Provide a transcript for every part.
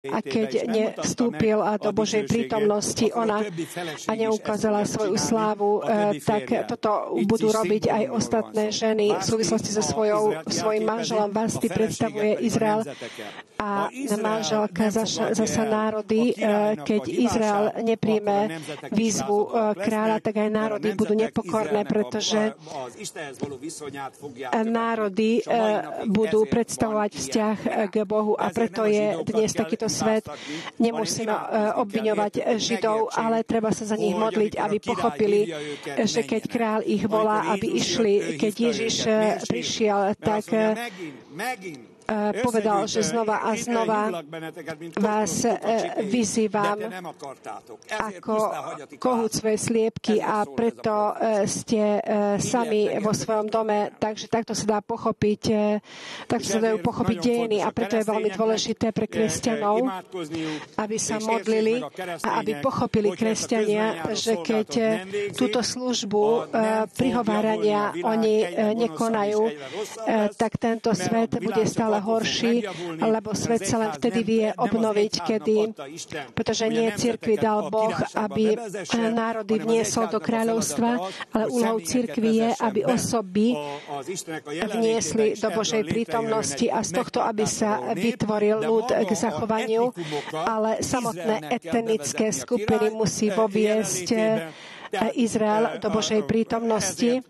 A keď nevstúpil do Božej prítomnosti ona a neukázala svoju slávu, tak toto budú robiť aj ostatné ženy v súvislosti so svojím manželom. Vasti predstavuje Izrael a manželka zasa národy. Keď Izrael nepríjme výzvu kráľa, tak aj národy budú nepokorné, pretože národy budú predstavovať vzťah k Bohu a preto je dnes takýto svet. Nemusíme obviňovať Židov, ale treba sa za nich modliť, aby pochopili, že keď kráľ ich volá, aby išli, keď Ježiš prišiel, tak povedal, že znova a znova vás vyzývam ako kohút svojej sliepky a preto ste sami vo svojom dome, takže takto sa dá pochopiť, takto sa dajú pochopiť dejiny a preto je veľmi dôležité pre kresťanov, aby sa modlili a aby pochopili kresťania, že keď túto službu prihovárania oni nekonajú, tak tento svet bude stále horší, lebo svet sa len vtedy vie obnoviť, pretože nie cirkvi dal Boh, aby národy vniesol do kráľovstva, ale úlohou cirkvi je, aby osoby vniesli do Božej prítomnosti a z tohto, aby sa vytvoril ľud k zachovaniu, ale samotné etnické skupiny musí voviesť Izrael do Božej prítomnosti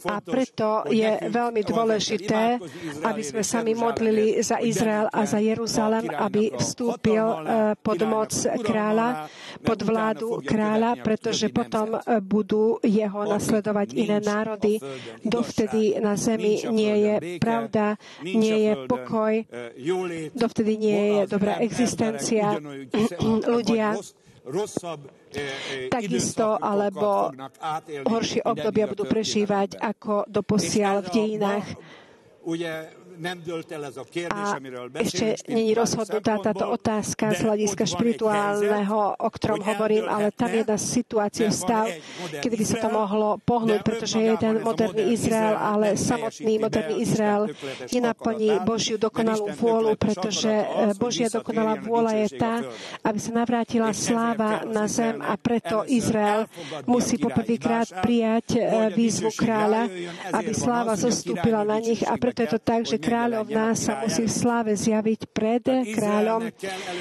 a preto je veľmi dôležité, aby sme sami modlili za Izrael a za Jeruzalem, aby vstúpil pod moc kráľa, pod vládu kráľa, pretože potom budú jeho nasledovať iné národy. Dovtedy na zemi nie je pravda, nie je pokoj, dovtedy nie je dobrá existencia. Ľudia takisto alebo horšie obdobia budú prežívať ako doposiaľ v dejinách. A ešte nie je rozhodnutá táto otázka z hľadiska špirituálneho, o ktorom hovorím, ale tam je jedna situácia, stav, kedy by sa to mohlo pohnúť, pretože je jeden moderný Izrael, ale samotný moderný Izrael nenaplní Božiu dokonalú vôľu, pretože Božia dokonalá vôľa je tá, aby sa navrátila sláva na zem a preto Izrael musí poprvýkrát prijať výzvu kráľa, aby sláva zostúpila na nich a preto je to tak, že kráľovná sa musí v sláve zjaviť pred kráľom.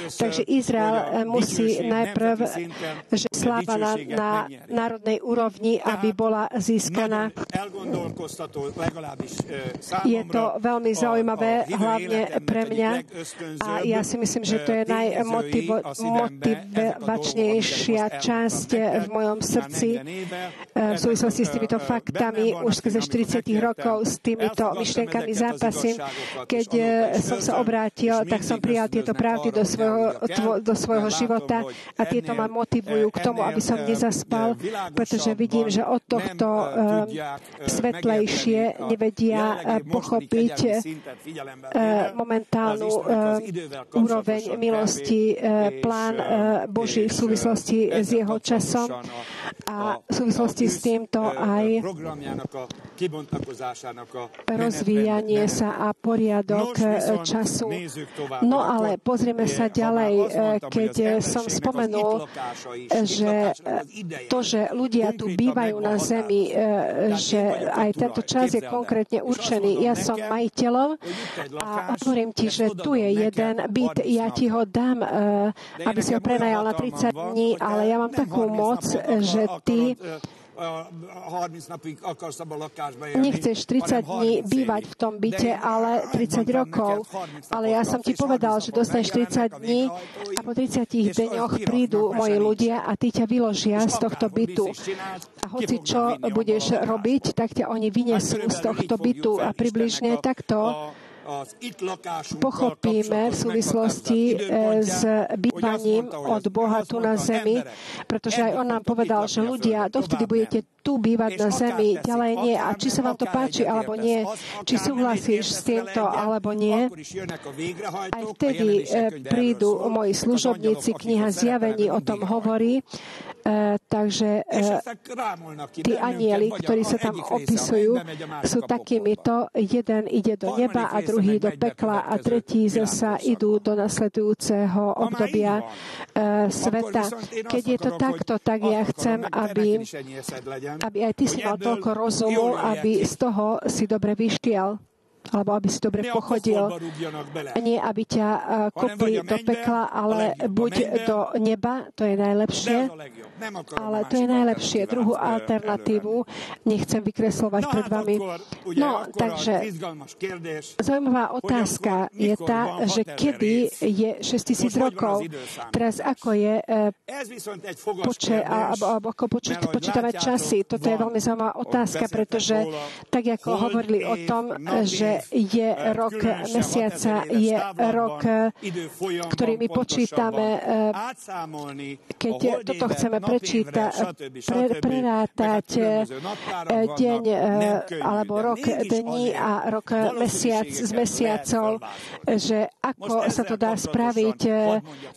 Takže Izrael musí najprv, že sláva na národnej úrovni, aby bola získaná. Je to veľmi zaujímavé, hlavne pre mňa. A ja si myslím, že to je najmotivačnejšia časť v mojom srdci v súvislosti s týmito faktami. Už skrze 40 rokov s týmito myšlienkami zápasím. Keď som sa obrátil, tak som prijal tieto pravdy do svojho života a tieto ma motivujú k tomu, aby som nezaspal, pretože vidím, že od tohto svetlejšie nevedia pochopiť momentálnu úroveň milosti, plán Boží v súvislosti s jeho časom a v súvislosti s týmto aj rozvíjanie sa a poriadok času. No ale pozrieme sa ďalej, keď som spomenul, že to, že ľudia tu bývajú na zemi, že aj tento čas je konkrétne určený. Ja som majiteľom a hovorím ti, že tu je jeden byt, ja ti ho dám, aby si ho prenajal na 30 dní, ale ja mám takú moc, že ty nechceš 30 dní bývať v tom byte, ale 30 rokov. Ale ja som ti povedal, že dostaneš 30 dní a po 30 dňoch prídu moji ľudia a tí ťa vyložia z tohto bytu. A hoci čo budeš robiť, tak ťa oni vynesú z tohto bytu a približne takto pochopíme v súvislosti s bývaním od Boha tu na zemi, pretože aj on nám povedal, že ľudia, dovtedy budete tu bývať na zemi, ďalej nie. A či sa vám to páči, alebo nie, či súhlasíš s týmto, alebo nie, aj vtedy prídu moji služobníci, kniha Zjavení o tom hovorí, Takže tí anjeli, ktorí sa tam opisujú, sú takýmito. Jeden ide do neba a druhý do pekla a tretí zasa idú do nasledujúceho obdobia sveta. Keď je to takto, tak ja chcem, aby aj ty si mal toľko rozumu, aby z toho si dobre vyštiel, alebo aby si dobre pochodil. Nie, aby ťa kopli do pekla, ale buď do neba, to je najlepšie. Ale to je najlepšie. Druhú alternatívu nechcem vykreslovať pred vami. No, takže zaujímavá otázka je tá, že kedy je 6000 rokov. Teraz ako je ako počítame časy. Toto je veľmi zaujímavá otázka, pretože tak ako hovorili o tom, že je rok mesiaca, je rok, ktorý my počítame, keď toto chceme prerátať deň alebo rok dní a rok mesiac s mesiacov, že ako sa to dá spraviť.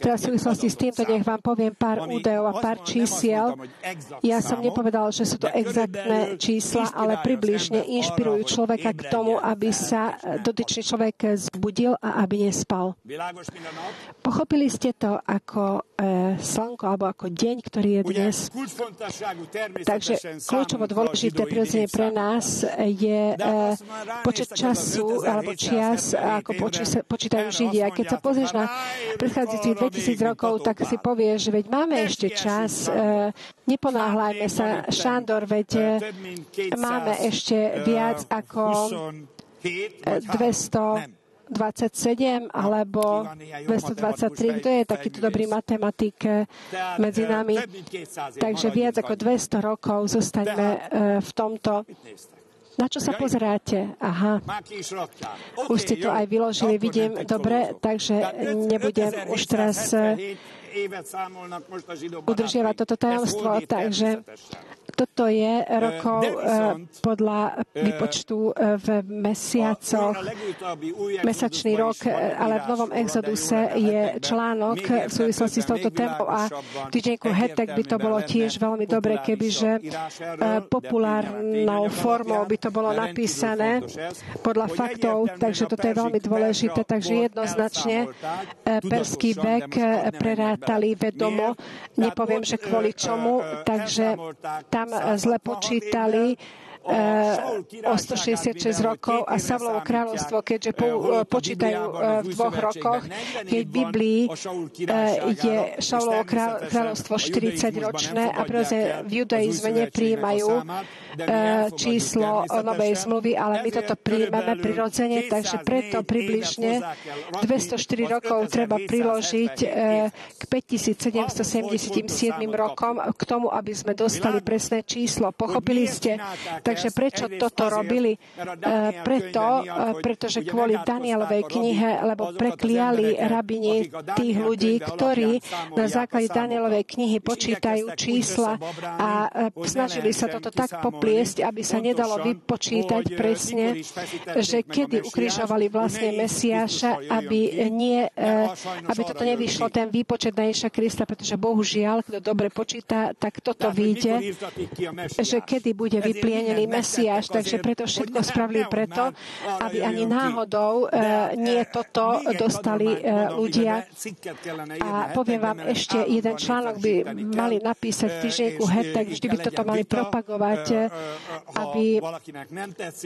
Teraz v súvislosti s týmto nech vám poviem pár údajov a pár čísiel. Ja som nepovedal, že sú to exaktné čísla, ale približne inšpirujú človeka k tomu, aby sa dotyčný človek zbudil a aby nespal. Pochopili ste to ako slnko alebo ako deň, ktorý je dnes. Takže kľúčovo dôležité prirodzene pre nás je počet času alebo čias, ako počítajú Židia. Keď sa pozrieš na predchádzajúcich 2000 rokov, tak si povieš, že veď máme ešte čas, neponáhľajme sa, Šándor, veď máme ešte viac ako 227 alebo 223. Kto je takýto dobrý matematik medzi nami? Takže viac ako 200 rokov zostaňme v tomto. Na čo sa pozeráte? Aha. Už ste to aj vyložili, vidím. Dobre, takže nebudem už teraz udržiavať toto tajomstvo. Takže toto je rokov podľa výpočtu v mesiacoch. Mesačný rok, ale v Novom Exoduse je článok v súvislosti s touto témou a v týždenníku Hetek by to bolo tiež veľmi dobre, kebyže populárnou formou by to bolo napísané podľa faktov, takže toto je veľmi dôležité. Takže jednoznačne perský vek prerátali vedomo. Nepoviem, že kvôli čomu, takže tam zle počítali o 166 rokov a Savlovo kráľovstvo, keďže počítajú v 2 rokoch, keď v Biblii je Šaulovo kráľovstvo 40-ročné a v judaizme neprijímajú číslo novej zmluvy, ale my toto prijímame prirodzene, takže preto približne 204 rokov treba priložiť k 5777 rokom k tomu, aby sme dostali presné číslo. Pochopili ste? Takže prečo toto robili? Pretože kvôli Danielovej knihe, lebo prekliali rabini tých ľudí, ktorí na základe Danielovej knihy počítajú čísla a snažili sa toto tak popliesť, aby sa nedalo vypočítať presne, že kedy ukrižovali vlastne Mesiáša, aby toto nevyšlo ten výpočet na Ježiša Krista, pretože bohužiaľ, kto dobre počíta, tak toto vyjde, že kedy bude vyplienený Mesiáš, takže preto všetko spravili preto, aby ani náhodou nie toto dostali ľudia. A poviem vám ešte, jeden článok by mali napísať v týždenníku Hetek, vždy by toto mali propagovať, aby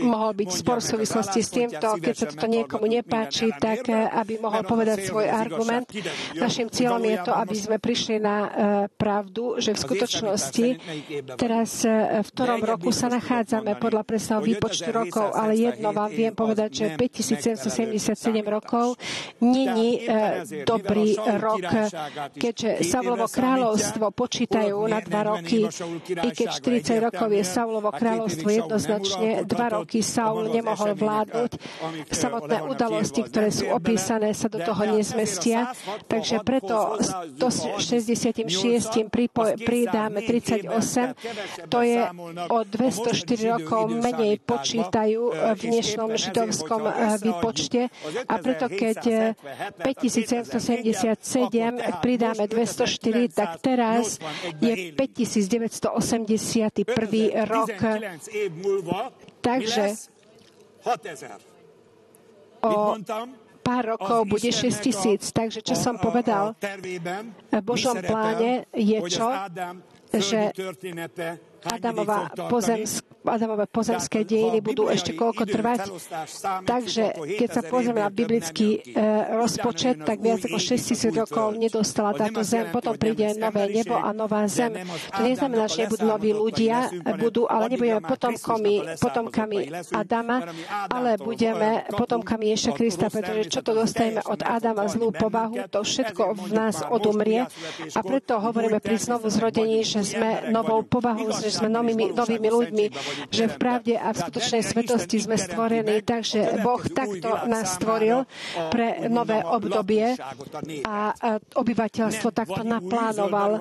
mohol byť spor v súvislosti s týmto, keď sa toto niekomu nepáči, tak aby mohol povedať svoj argument. Našim cieľom je to, aby sme prišli na pravdu, že v skutočnosti teraz v ktorom roku sa nachádzame podľa presného výpočtu rokov, ale jedno vám viem povedať, že 5777 rokov není dobrý rok, keďže Saulovo kráľovstvo počítajú na 2 roky, i keď 40 rokov je Saulovo kráľovstvo jednoznačne, 2 roky Saul nemohol vládnuť. Samotné udalosti, ktoré sú opísané, sa do toho nezmestia, takže preto 166 pridáme 38, to je o 204 rokov menej počítajú v dnešnom židovskom výpočte a preto keď 5777 pridáme 204, tak teraz je 5981 rok. Takže o pár rokov bude 6000. Takže čo som povedal, v Božom pláne je čo? Že Adamové pozemské dejiny budú ešte koľko trvať. Takže keď sa pozrieme na biblický rozpočet, tak viac ako 6000 rokov nedostala táto zem. Potom príde nové nebo a nová zem. To neznamená, že nebudú noví ľudia, ale nebudeme potomkami Adama, ale budeme potomkami Ježiša Krista, pretože čo to dostaneme od Adama, zlú povahu, to všetko v nás odumrie. A preto hovoríme pri znovu zrodení, že sme novou povahou, že sme novými ľuďmi, že v pravde a v skutočnej svetosti sme stvorení. Takže Boh takto nás stvoril pre nové obdobie a obyvateľstvo takto naplánoval.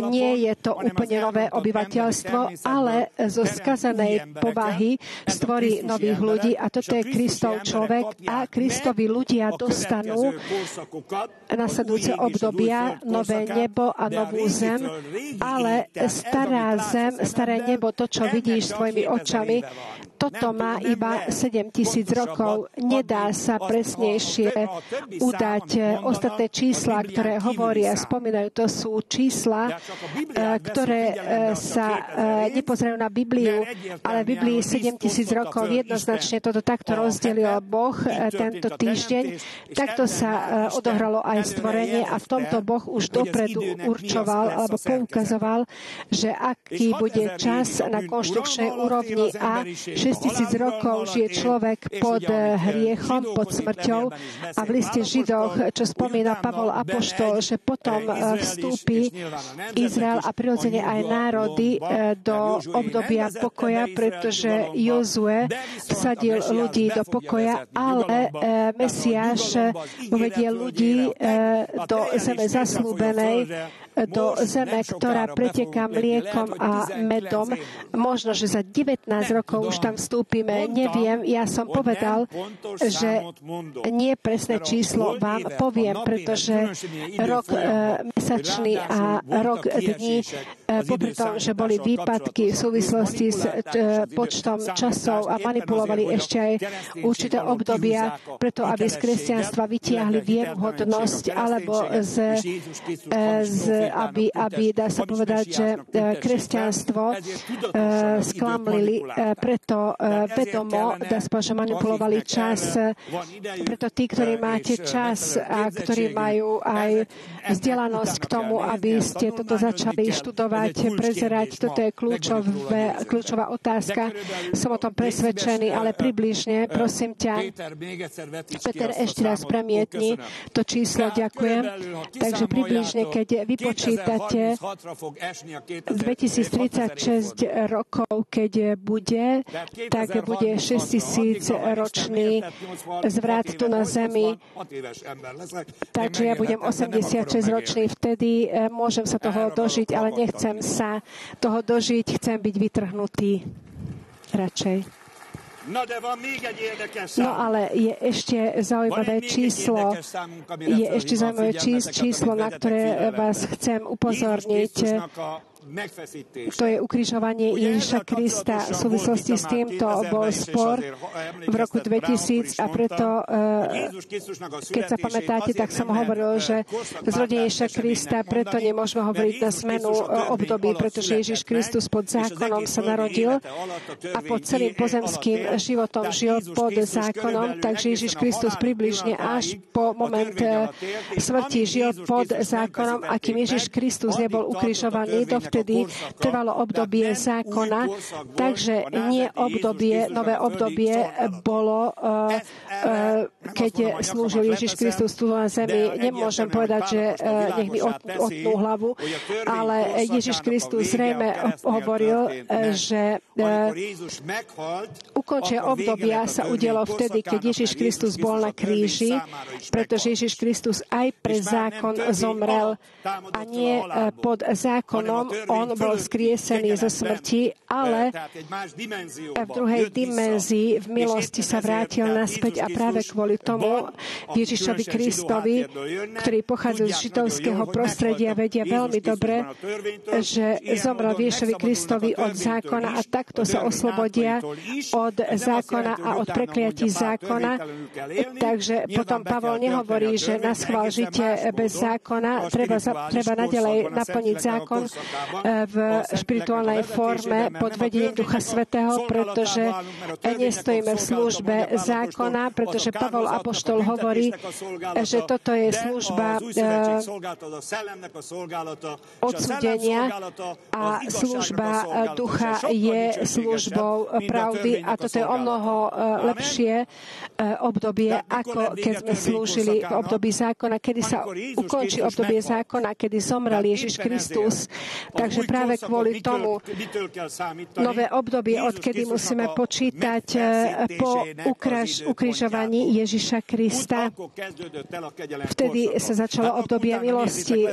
Nie je to úplne nové obyvateľstvo, ale zo skazanej povahy stvorí nových ľudí a toto je Kristov človek a Kristovi ľudia dostanú nasledujúce obdobia, nové nebo a novú zem, ale staré nebo, to, čo vidíš svojimi očami, toto má iba 7000 rokov. Nedá sa presnejšie udať. Ostatné čísla, ktoré hovoria, spomínajú, to sú čísla, ktoré sa nepozerajú na Bibliu, ale v Biblii 7000 rokov jednoznačne toto takto rozdelil Boh tento týždeň. Takto sa odohralo aj stvorenie a v tomto Boh už dopredu určoval alebo poukazoval, že aký bude čas na konštrukčnej úrovni a 6000 rokov žije človek pod hriechom, pod smrťou a v liste Židoch, čo spomína Pavol apoštol, že potom vstúpi Izrael a prirodzene aj národy do obdobia pokoja, pretože Jozue vsadil ľudí do pokoja, ale Mesiáš uvedie ľudí do zeme zaslúbenej, do zeme, ktorá preteká mliekom a medom. Možno, že za 19 rokov už tam vstúpime. Neviem, ja som povedal, že nie presné číslo vám poviem, pretože rok mesačný a rok dní, popri tom, že boli výpadky v súvislosti s počtom časov a manipulovali ešte aj určité obdobia, preto aby z kresťanstva vytiahli vieruhodnosť, alebo aby dá sa povedať, že kresťanstvo sklamlili, preto vedomo, dá sa povedať, že manipulovali čas. Preto tí, ktorí máte čas a ktorí majú aj vzdelanosť k tomu, aby ste toto začali študovať, prezerať, toto je kľúčová otázka. Som o tom presvedčený, ale približne, prosím ťa, Peter, ešte raz premietni to číslo, ďakujem. Takže približne, keď vypočítate 2036 rokov, keď bude, tak bude 6000 ročný zvrat tu na zemi. Takže ja budem 86 ročný, vtedy môžem sa toho dožiť, ale nechcem sa toho dožiť, chcem byť vytrhnutý radšej. No ale je ešte zaujímavé číslo, na ktoré vás chcem upozorniť. To je ukrižovanie Ježiša Krista. V súvislosti s týmto bol spor v roku 2000 a preto, keď sa pamätáte, tak som hovoril, že zrodenie Ježiša Krista, preto nemôžeme hovoriť na zmenu období, pretože Ježiš Kristus pod zákonom sa narodil a pod celým pozemským životom žil pod zákonom, takže Ježiš Kristus približne až po moment smrti žil pod zákonom a kým Ježiš Kristus nebol ukrižovaný, vtedy trvalo obdobie zákona, takže nie nové obdobie bolo, keď slúžil Ježiš Kristus tu na zemi. Nemôžem povedať, že nech mi otnú hlavu, ale Ježiš Kristus zrejme hovoril, že ukončenie obdobia sa udialo vtedy, keď Ježiš Kristus bol na kríži, pretože Ježiš Kristus aj pre zákon zomrel a nie pod zákonom, on bol skriesený zo smrti, ale v druhej dimenzii v milosti sa vrátil naspäť a práve kvôli tomu Ježišovi Kristovi, ktorý pochádza z židovského prostredia, vedia veľmi dobre, že zomrel Ježišovi Kristovi od zákona a takto sa oslobodia od zákona a od prekliatí zákona. Takže potom Pavol nehovorí, že naschvál žite bez zákona, treba naďalej naplniť zákon v špirituálnej forme pod vedením Ducha Svätého, pretože nestojíme v službe zákona, pretože Pavol apoštol hovorí, že toto je služba odsúdenia a služba ducha je službou pravdy a toto je o mnoho lepšie obdobie, ako keď sme slúžili v období zákona, kedy sa ukončí obdobie zákona, kedy zomrel Ježiš Kristus. Takže práve kvôli tomu nové obdobie, odkedy musíme počítať po ukrižovaní Ježiša Krista. Vtedy sa začalo obdobie milosti.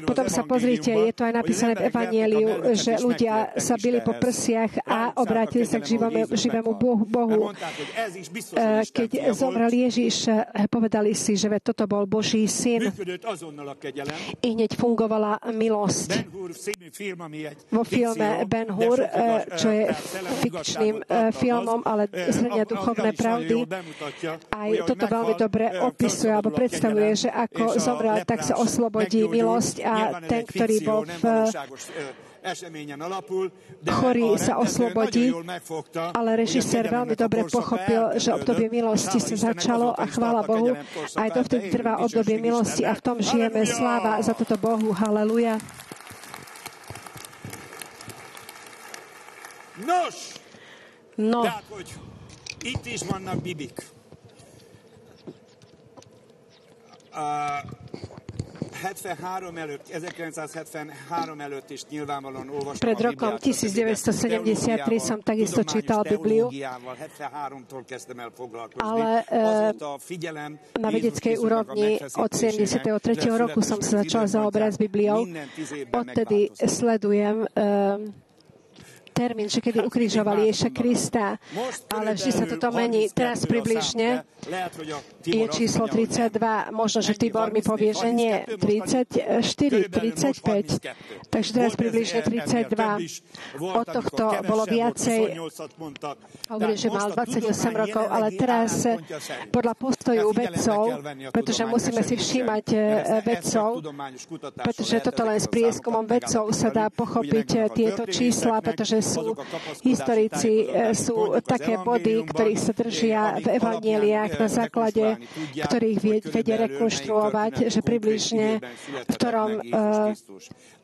Potom sa pozrite, je to aj napísané v Evanjeliu, že ľudia sa bili po prsiach a obrátili sa k živému Bohu. Keď zomrel Ježiš, povedali si, že toto bol Boží syn. I hneď fungovala milosť. Vo filme Ben-Hur, čo je fikčným filmom, ale zhrňa duchovné pravdy, aj toto veľmi dobre opisuje alebo predstavuje, že ako zomrel, tak sa oslobodí milosť a ten, ktorý bol chorý, sa oslobodí, ale režisér veľmi dobre pochopil, že obdobie milosti sa začalo a chvála Bohu, aj dovtedy trvá obdobie milosti a v tom žijeme. Sláva za toto Bohu. Haleluja. No, itt is vannak bibik. 1973 előtt is nyilvánvalóan olvastam pred rokom 1973 som takisto čítal Bibliu, ale na vedeckej úrovni od 73. roku som sa začal zaoberať s Bibliou. Odtedy sledujem termín, že kedy ukrižovali Ježiša Krista, ale vždy sa toto mení. Teraz približne je číslo 32. Možno, že Tibor mi povie, že nie. 34, 35. Takže teraz približne 32. Od tohto bolo viacej. Hovorí, že mal 28 rokov, ale teraz podľa postoju vedcov, pretože musíme si všímať vedcov, pretože toto len s prieskumom vedcov sa dá pochopiť tieto čísla, pretože historici sú také body, ktorých sa držia v evanjeliách, na základe ktorých vedia rekonštruovať, že približne v ktorom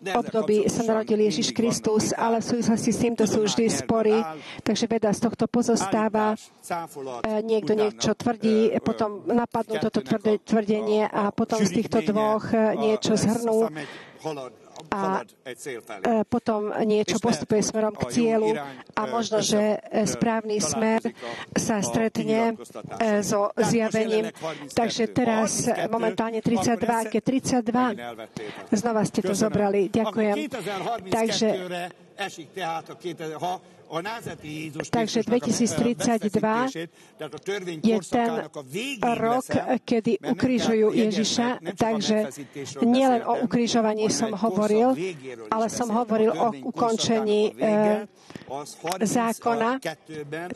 období sa narodil Ježiš Kristus, ale v súvislosti s týmto sú vždy spory, takže veda z tohto pozostáva. Niekto niečo tvrdí, potom napadnú toto tvrdenie a potom z týchto dvoch niečo zhrnú a potom niečo postupuje smerom k cieľu a možno, že správny smer sa stretne so zjavením. Takže teraz momentálne 32, keď 32, znova ste to zobrali. Ďakujem. Takže 2032 je ten rok, kedy ukrižujú Ježiša. Takže nielen o ukrižovaní som hovoril, ale som hovoril o ukončení zákona.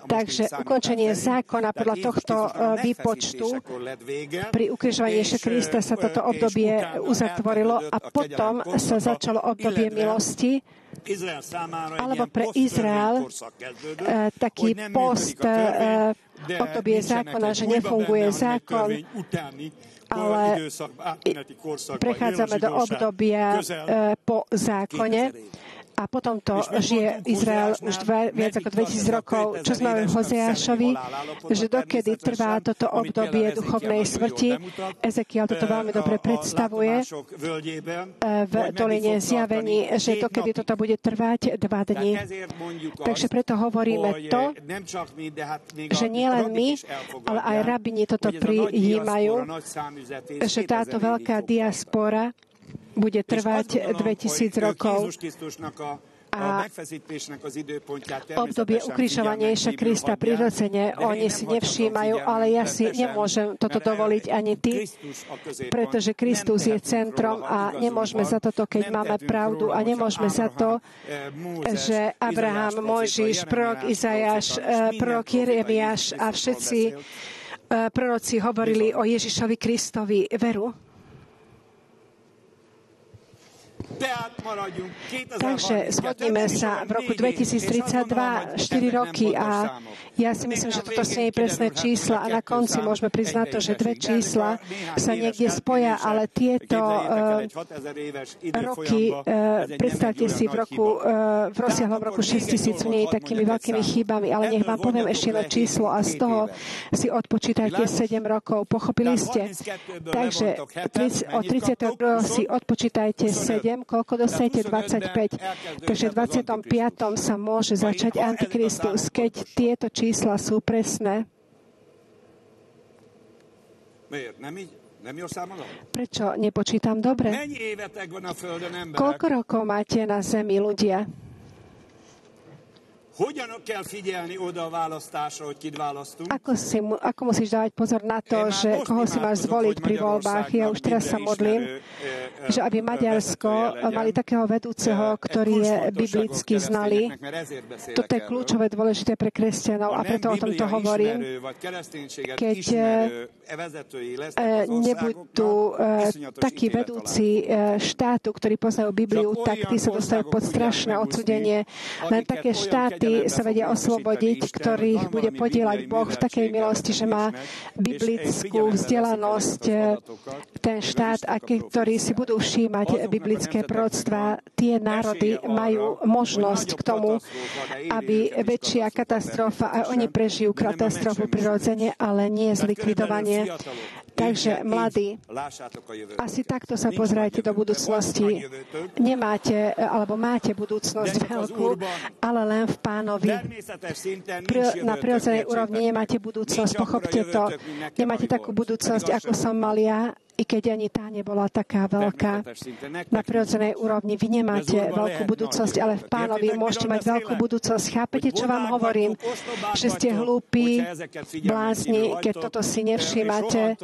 Takže ukončenie zákona podľa tohto výpočtu pri ukrižovaní Ježiša Krista sa toto obdobie uzatvorilo a potom sa začalo obdobie milosti, alebo pre Izrael taký post obdobie zákona, že nefunguje zákon, ale prechádzame do obdobia po zákone. A potom to žije Izrael už viac ako 2000 rokov. Čo sme v Hozeášovi, že dokedy trvá toto obdobie duchovnej smrti. Ezekiel toto veľmi dobre predstavuje v doline zjavení, že dokedy toto bude trvať 2 dni. Takže preto hovoríme to, že nie len my, ale aj rabini toto prijímajú, že táto veľká diaspora bude trvať 2000 rokov. A obdobie ukrižovania Ježiša Krista prirodzene oni si nevšímajú, ale ja si nemôžem toto dovoliť ani ty, pretože Kristus je centrom a nemôžeme za toto, keď máme pravdu, a nemôžeme za to, že Abraham, Mojžiš, prorok Izajáš, prorok Jeremiáš a všetci proroci hovorili o Ježišovi Kristovi veru. Takže zhodníme sa v roku 2032, 4 roky, a ja si myslím, že toto sú presné čísla, a na konci môžeme priznať to, že dve čísla sa niekde spoja, ale tieto roky, predstavte si, v rozsiahlom roku 6000 sú nie takými veľkými chybami, ale nech vám poviem ešte jedno číslo a z toho si odpočítajte 7 rokov. Pochopili ste? Takže od 32. si odpočítajte 7, koľko dostanete? 25. Takže v 25. sa môže začať Antikristus, keď tieto čísla sú presné. Prečo nepočítam dobre? Koľko rokov máte na zemi, ľudia? Hogyan kell figyelni oda a választásra, hogy kit választunk? Ako musíš dávať pozor na to, že koho si máš zvoliť pri voľbách? Ja už teraz sa modlím, že aby Maďarsko mali takého vedúceho, ktorý je biblicky znalý. Toto je kľúčové, dôležité pre kresťanov, a preto o tomto hovorím. Keď nebudú takí vedúci štátu, ktorí poznajú Bibliu, tak tí sa dostajú pod strašné odsúdenie. Len také štáty sa vedia oslobodiť, ktorých bude podieľať Boh v takej milosti, že má biblickú vzdelanosť ten štát, a ktorí si budú všímať biblické proroctvá. Tie národy majú možnosť k tomu, aby väčšia katastrofa, a oni prežijú katastrofu prirodzene, ale nie zlikvidovanie. Takže, mladí, asi takto sa pozerajte do budúcnosti. Nemáte, alebo máte budúcnosť veľkú, ale len v Pánovi. Na prirodzenej úrovni nemáte budúcnosť, pochopte to. Nemáte takú budúcnosť, ako som mal ja, i keď ani tá nebola taká veľká. Na prirodzenej úrovni vy nemáte veľkú budúcnosť, ale v Pánovi môžete mať veľkú budúcnosť. Chápete, čo vám hovorím? Že ste hlúpi, blázni, keď toto si nevšímate,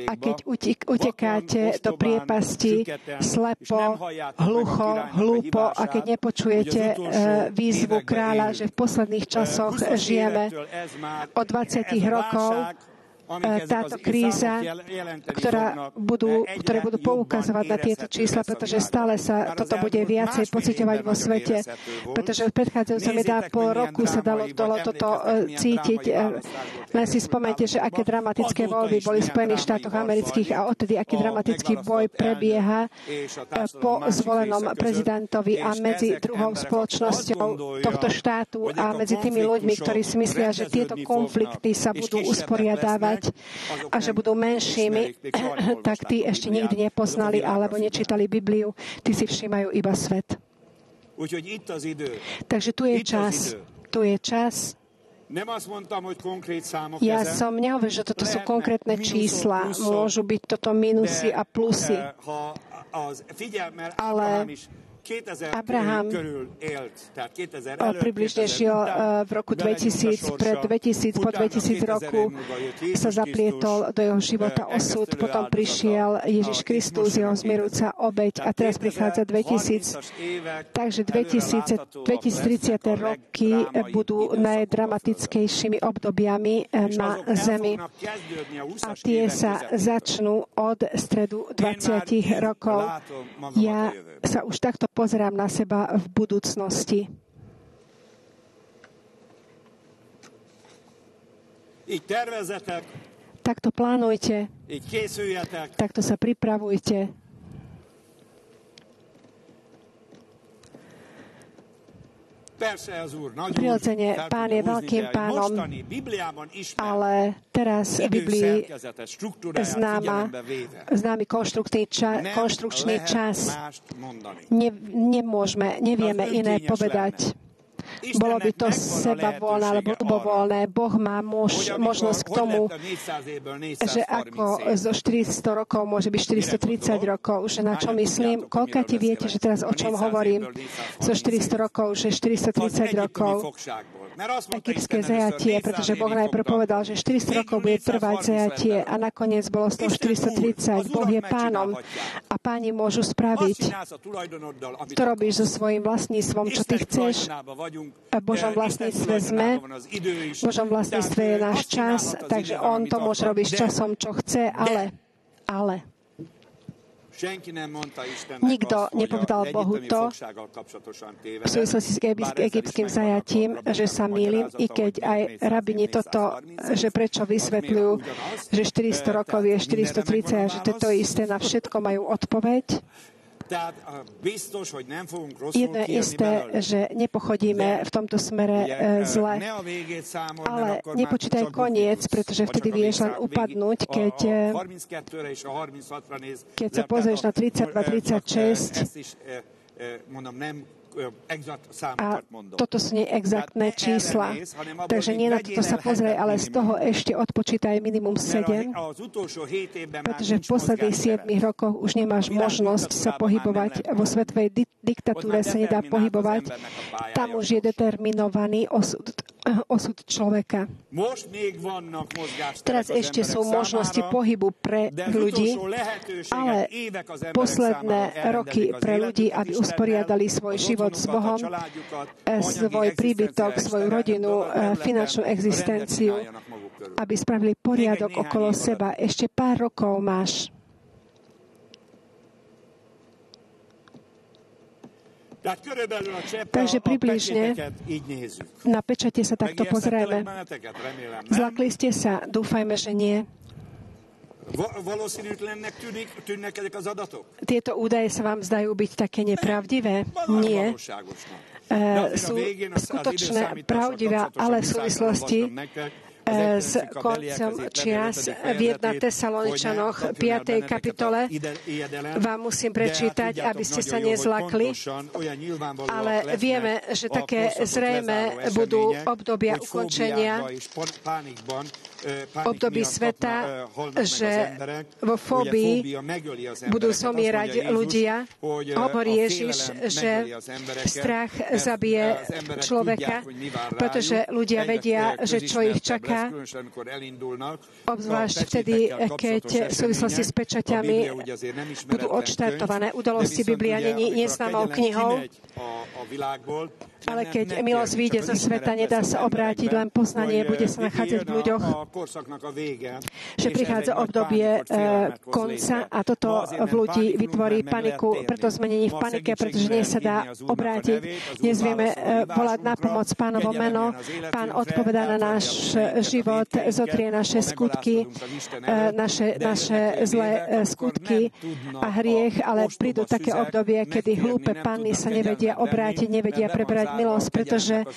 a keď utekáte do priepasti slepo, hlucho, hlúpo, a keď nepočujete výzvu kráľa, že v posledných časoch žijeme. Od 20 rokov táto kríza, ktoré budú poukazovať na tieto čísla, pretože stále sa toto bude viacej pociťovať vo svete, pretože v predchádzajúcom 1,5 roku sa dalo toto cítiť. Len si spomente, že aké dramatické voľby boli v Spojených štátoch amerických, a odtedy aký dramatický boj prebieha po zvolenom prezidentovi a medzi druhou spoločnosťou tohto štátu a medzi tými ľuďmi, ktorí si myslia, že tieto konflikty sa budú usporiadávať a že budú menšími, tak tí ešte nikdy nepoznali alebo nečítali Bibliu. Tí si všímajú iba svet. Takže tu je čas. Tu je čas. Ja som nehovoril, že toto sú konkrétne čísla. Môžu byť toto minusy a plusy. Ale Abraham približne žil v roku 2000, pred 2000, po 2000 roku sa zaplietol do jeho života osud, potom prišiel Ježiš Kristus, jeho zmierujúca obeť, a teraz prichádza 2000. Takže 2030. roky budú najdramatickejšími obdobiami na Zemi. A tie sa začnú od stredu 20 rokov. Ja sa už takto pozerám na seba v budúcnosti. Takto plánujte. Takto sa pripravujte. Prirodzene, Pán je veľkým pánom, ale teraz v Biblii známy konštrukčný čas. Nevieme iné povedať. Bolo by to sebavoľné alebo ľubovoľné. Boh má možnosť k tomu, že ako zo 400 rokov môže byť 430 rokov. Že na čo myslím? Koľko ti viete, že teraz o čom hovorím? Zo 400 rokov, že 430 rokov. Egyptské zajatie, pretože Boh najprv povedal, že 400 rokov bude trvať zajatie a nakoniec bolo z toho 430. Boh je pánom a páni môžu spraviť. To robíš so svojím vlastníctvom, čo ty chceš. V Božom vlastníctve sme. V Božom vlastníctve je náš čas, takže on to môže robiť s časom, čo chce, ale nikto nepovedal Bohu to v súvislosti s egyptským zajatím, že sa mýlim, i keď aj rabini toto, že prečo vysvetľujú, že 400 rokov je 430 a že to je to isté, na všetko majú odpoveď. Jedno je isté, že nepochodíme v tomto smere zle, ale nepočítaj koniec, pretože vtedy vieš len upadnúť, keď sa pozrieš na 32-36 a toto sú neexaktné čísla. Takže nie na toto sa pozrie, ale z toho ešte odpočítaj minimum 7, pretože v posledných 7 rokoch už nemáš možnosť sa pohybovať. Vo svetovej diktatúre sa nedá pohybovať. Tam už je determinovaný osud človeka. Teraz ešte sú možnosti pohybu pre ľudí, ale posledné roky pre ľudí, aby usporiadali svoj život s Bohom, svoj príbytok, svoju rodinu, finančnú existenciu, aby spravili poriadok okolo seba. Ešte pár rokov máš. Takže približne na pečate sa takto pozrieme. Zlakli ste sa? Dúfajme, že nie. Tieto údaje sa vám zdajú byť také nepravdivé? Nie. Sú skutočné, pravdivé, ale v súvislosti s koncom čias v 1. Tesaloničanoch 5. kapitole vám musím prečítať, aby ste sa nezlakli, ale vieme, že také zrejme budú obdobia ukončenia, období sveta, že vo fóbii budú zomierať ľudia. Hovorí Ježiš, že strach zabije človeka, pretože ľudia vedia, že čo ich čaká, obzvlášť vtedy, keď v súvislosti s pečaťami budú odštartované udalosti. Biblia nie je známou knihou, ale keď milosť vyjde zo sveta, nedá sa obrátiť, len poznanie bude sa nachádzať v ľuďoch, že prichádza obdobie konca a toto v ľudí vytvorí paniku. Preto sme není v panike, pretože nie sa dá obrátiť. Dnes vieme volať na pomoc Pánovo meno. Pán odpovedá na náš život, zotrie naše skutky, naše zlé skutky a hriech, ale prídu také obdobie, kedy hlúpe panny sa nevedia obrátiť, nevedia preberať milosť, pretože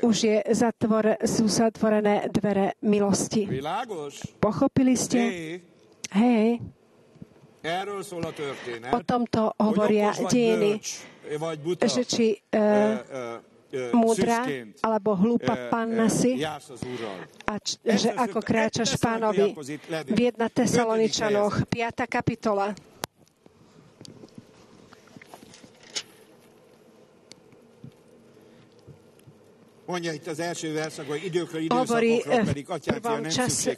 už sú zatvorené dvere milosti. Pochopili ste? Hej. O tomto hovoria dejiny, že či múdra alebo hlúpa panna si a že ako kráčaš Pánovi. V 1. Tesaloničanoch 5. kapitola. Hovorí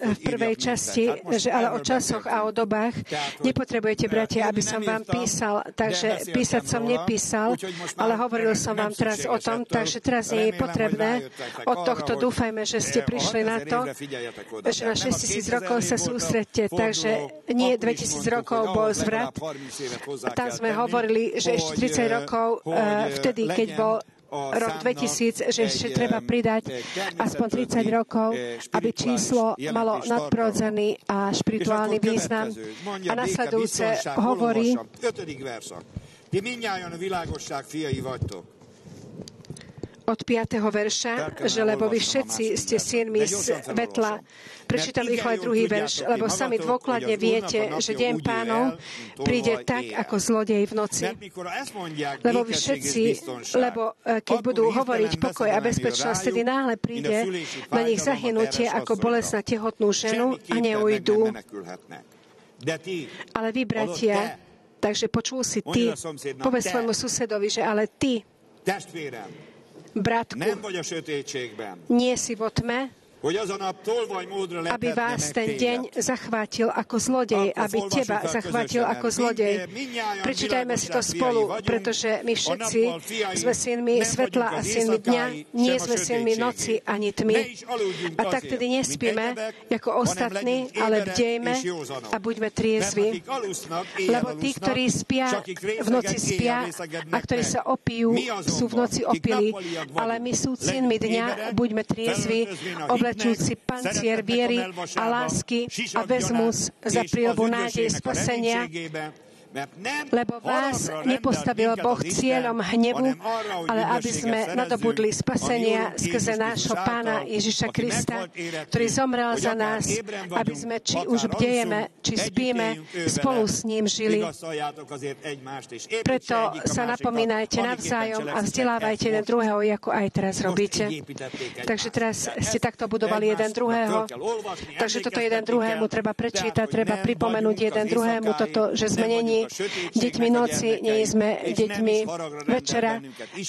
v prvej časti, že ale o časoch a o dobách nepotrebujete, bratia, aby som vám písal, takže písať som nepísal, ale hovoril som vám teraz o tom, takže teraz nie je potrebné. Od tohto dúfajme, že ste prišli na to, že na 6000 rokov sa sústredte, takže nie 2000 rokov bol zvrat. Tam sme hovorili, že ešte 30 rokov, vtedy, keď bol rok 2000, že ešte treba pridať aspoň 30 rokov, aby číslo malo nadprirodzený a špirituálny význam. A nasledujúce hovorí, od 5. verša, že lebo vy všetci ste synmi svetla. Prečítam rýchlo aj druhý verš, lebo sami dôkladne viete, že deň Pánov príde tak, ako zlodej v noci. Lebo vy všetci, lebo keď budú hovoriť pokoj a bezpečnosť, tedy náhle príde na nich zahynutie ako bolesť na tehotnú ženu a neujdu. Ale vy, bratia, takže počul si ty, povedz svojmu susedovi, že ale ty, bratku, nie si vo tme, aby vás ten deň zachvátil ako zlodej, aby teba zachvátil ako zlodej. Prečítajme si to spolu, pretože my všetci sme synmi svetla a synmi dňa, nie sme synmi noci ani tmy. A tak tedy nespíme ako ostatní, ale bdejme a buďme triezvi. Lebo tí, ktorí spia, v noci spia a ktorí sa opijú, sú v noci opili. Ale my sú synmi dňa, buďme triezvi, oblečujúci pancier viery a lásky a vezmus za príľubu nádej spasenia, lebo vás nepostavil Boh cieľom hnevu, ale aby sme nadobudli spasenia skrze nášho Pána Ježiša Krista, ktorý zomrel za nás, aby sme, či už bdejeme, či spíme, spolu s ním žili. Preto sa napomínajte navzájom a vzdelávajte jeden druhého, ako aj teraz robíte. Takže teraz ste takto budovali jeden druhého. Takže toto jeden druhému treba prečítať, treba pripomenúť jeden druhému toto, že sme není deťmi noci, nie sme deťmi večera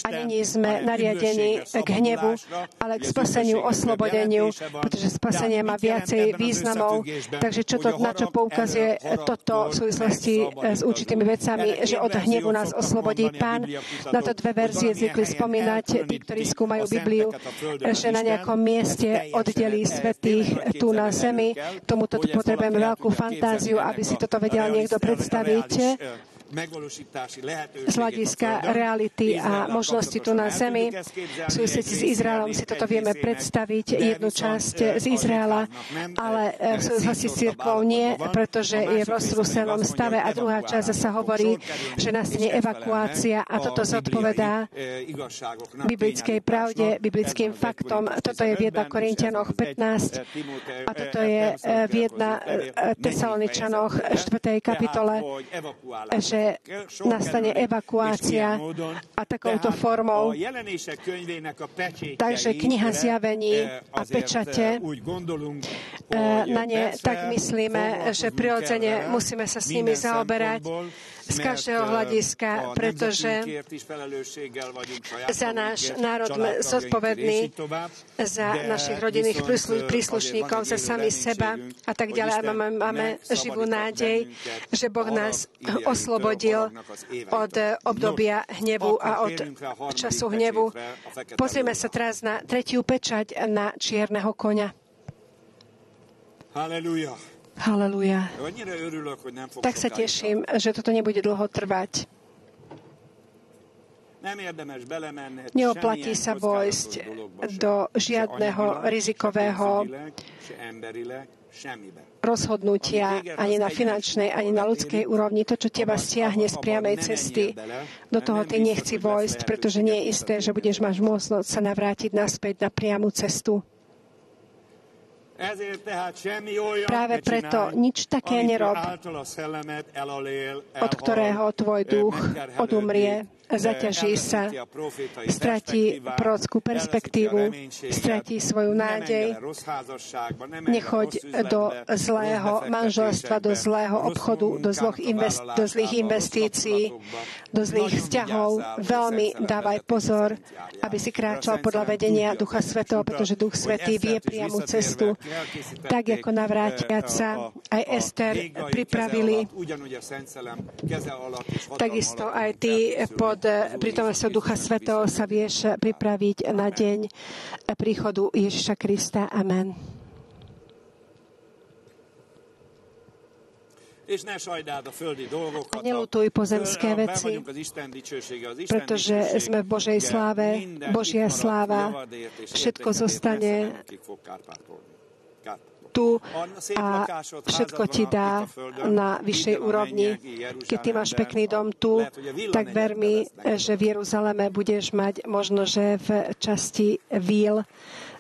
a nie sme nariadení k hnevu, ale k spaseniu, oslobodeniu, pretože spasenie má viacej významov. Takže na čo poukazuje toto v súvislosti s určitými vecami, že od hnevu nás oslobodí Pán. Na to dve verzie zvykli spomínať tí, ktorí skúmajú Bibliu, že na nejakom mieste oddelí svätých tu na zemi. K tomuto potrebujeme veľkú fantáziu, aby si toto vedel niekto predstaviť z hľadiska reality a možnosti tu na zemi. V súvislosti s Izraelom si toto vieme predstaviť, jednu časť z Izraela, ale v súvislosti s cirkvou nie, pretože je v roztrúsenom stave a druhá časť sa hovorí, že nastane evakuácia a toto zodpovedá biblickej pravde, biblickým faktom. Toto je v 1 Korinťanoch 15 a toto je v 1 Tesaloničanoch 4. kapitole, že nastane evakuácia a takouto formou. Takže kniha zjavení a pečate, na ne tak myslíme, že prirodzene musíme sa s nimi zaoberať z každého hľadiska, pretože za náš národ sme zodpovední, za našich rodinných príslušníkov, za sami seba a tak ďalej. Máme živú nádej, že Boh nás oslobodil od obdobia hnevu a od času hnevu. Pozrieme sa teraz na 3. pečať na čierneho koňa. Halleluja. Halleluja. Tak sa teším, že toto nebude dlho trvať. Neoplatí sa vojsť do žiadneho rizikového rozhodnutia ani na finančnej, ani na ľudskej úrovni. To, čo teba stiahne z priamej cesty, do toho ty nechci vojsť, pretože nie je isté, že budeš mať možnosť sa navrátiť naspäť na priamu cestu. Práve preto nič také nerob, od ktorého tvoj duch odumrie, zaťaží sa, stratí prorockú perspektívu, stratí svoju nádej, nechoď do zlého manželstva, do zlého obchodu, do zlých investícií, do zlých vzťahov. Veľmi dávaj pozor, aby si kráčal podľa vedenia Ducha Svätého, pretože Duch Svätý vie priamu cestu. Tak ako navrátiaca aj Ester pripravili, takisto aj ty pod prítomnosťou Ducha Svätého sa vieš pripraviť na deň príchodu Ježiša Krista. Amen. A neľutuj pozemské veci, pretože sme v Božej sláve. Božia sláva, všetko zostane tu a všetko ti dá na vyššej úrovni. Keď ty máš pekný dom tu, tak ver mi, že v Jeruzaleme budeš mať možno, že v časti víl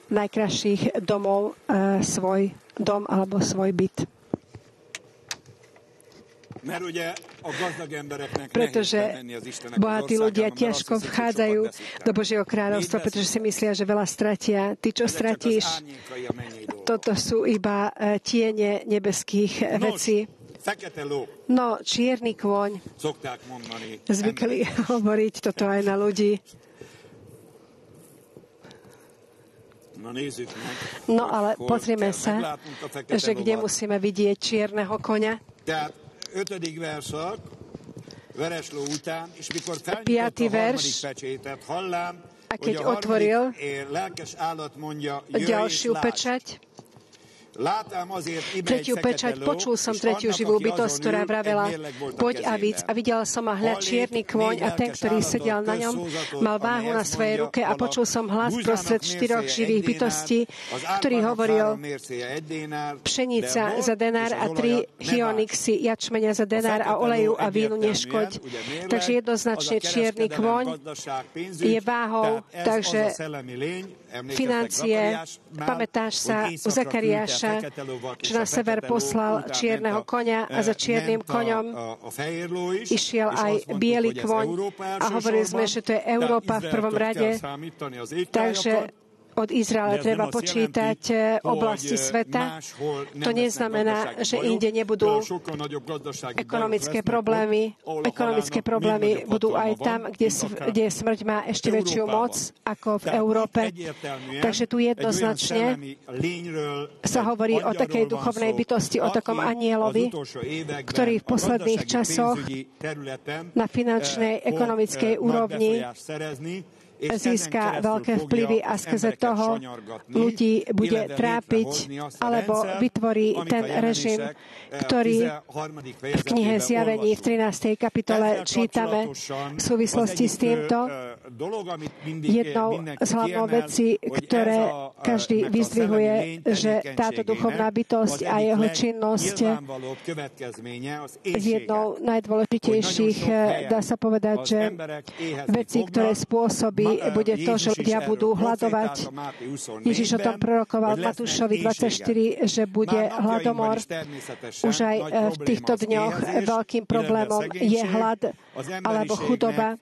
najkrajších domov svoj dom alebo svoj byt. Pretože bohatí ľudia ťažko vchádzajú do Božieho kráľovstva, pretože si myslia, že veľa stratia. Ty, čo stratíš, toto sú iba tiene nebeských vecí. No, čierny kôň, zvykli hovoriť toto aj na ľudí. No, ale pozrieme sa, že kde musíme vidieť čierneho koňa. 5. verš, a keď otvoril ďalšiu pečať, tretiu pečať, počul som tretiu živú bytosť, ktorá vravela, poď a víc. A videl som a hľad čierny kôň a ten, ktorý sedel na ňom, mal váhu na svojej ruke a počul som hlas prostred 4 živých bytostí, ktorý hovoril, pšenica za denár a 3 chionixy jačmeňa za denár a oleju a vínu neškoď. Takže jednoznačne čierny kôň je váhou, takže financie, pamätáš sa u Zakariáša, že na sever poslal čierneho koňa a za čiernym koňom išiel aj biely kôň a hovorili sme, že to je Európa v prvom rade. Takže od Izraela treba počítať oblasti sveta. To neznamená, že inde nebudú ekonomické problémy. Ekonomické problémy budú aj tam, kde smrť má ešte väčšiu moc ako v Európe. Takže tu jednoznačne sa hovorí o takej duchovnej bytosti, o takom anielovi, ktorý v posledných časoch na finančnej, ekonomickej úrovni získa veľké vplyvy a skrze toho ľudí bude trápiť alebo vytvorí ten režim, ktorý v knihe Zjavení v 13. kapitole čítame v súvislosti s týmto. Jednou z hlavnou vecí, ktoré každý vyzdvihuje, že táto duchovná bytosť a jeho činnosť je jednou najdôležitejších, dá sa povedať, že veci, ktoré spôsobí, bude to, že ľudia budú hladovať. Ježiš o tom prorokoval v Matúšovi 24, že bude hladomor. Už aj v týchto dňoch veľkým problémom je hlad alebo chudoba.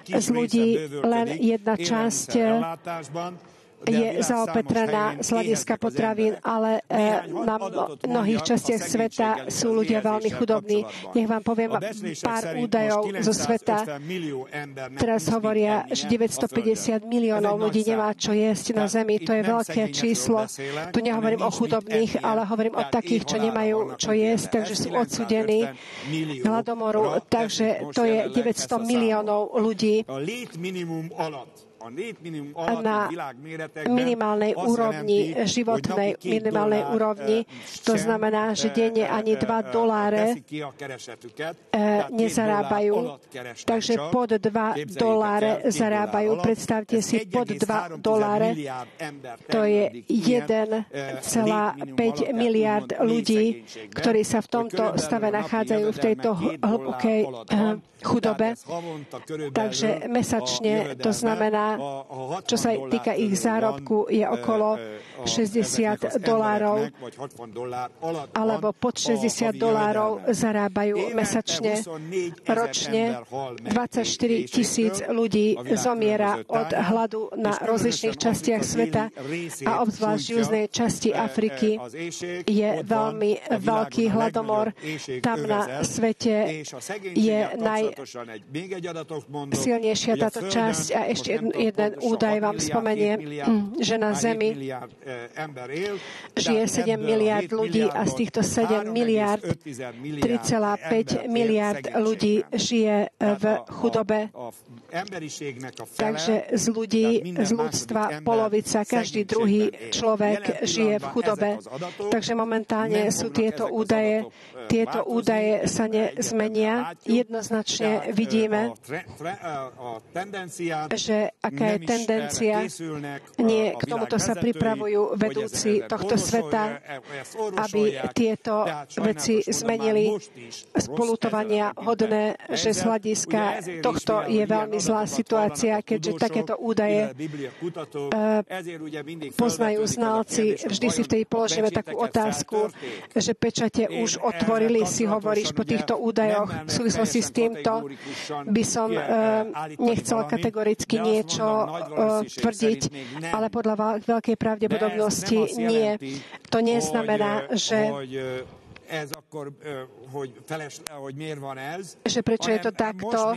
Z ľudí len jedna časť je zaopetrená z hľadiska potravín, ale na mnohých častiach sveta sú ľudia veľmi chudobní. Nech vám poviem pár údajov zo sveta. Teraz hovoria, že 950 miliónov ľudí nemá čo jesť na zemi. To je veľké číslo. Tu nehovorím o chudobných, ale hovorím o takých, čo nemajú čo jesť, takže sú odsúdení hladomoru. Takže to je 900 miliónov ľudí. Na minimálnej úrovni, životnej minimálnej úrovni. To znamená, že denne ani $2 nezarábajú. Takže pod $2 zarábajú. Predstavte si, pod $2. To je 1,5 miliard ľudí, ktorí sa v tomto stave nachádzajú v tejto hlbokej chudobe. Takže mesačne, to znamená, čo sa týka ich zárobku, je okolo $60 alebo pod $60 zarábajú mesačne. Ročne 24,000 ľudí zomiera od hladu na rozličných častiach sveta a obzvlášť v južnej časti Afriky je veľmi veľký hladomor. Tam na svete je najsilnejšia táto časť a ešte jeden údaj vám spomeniem, že na Zemi žije 7 miliard ľudí a z týchto 7 miliard 3,5 miliard ľudí žije v chudobe. Takže z ľudí, z ľudstva polovica, každý druhý človek žije v chudobe. Takže momentálne sú tieto údaje. Tieto údaje sa nezmenia. Jednoznačne vidíme, že ak taká je tendencia. Nie, k tomuto sa pripravujú vedúci tohto sveta, aby tieto veci zmenili spolutovania hodné, že z hľadiska tohto je veľmi zlá situácia, keďže takéto údaje poznajú znalci. Vždy si vtedy položíme takú otázku, že pečate už otvorili, si hovoríš po týchto údajoch. V súvislosti s týmto by som nechcela kategoricky niečo tvrdiť, ale podľa veľkej pravdepodobnosti nie. To neznamená, že prečo je to takto,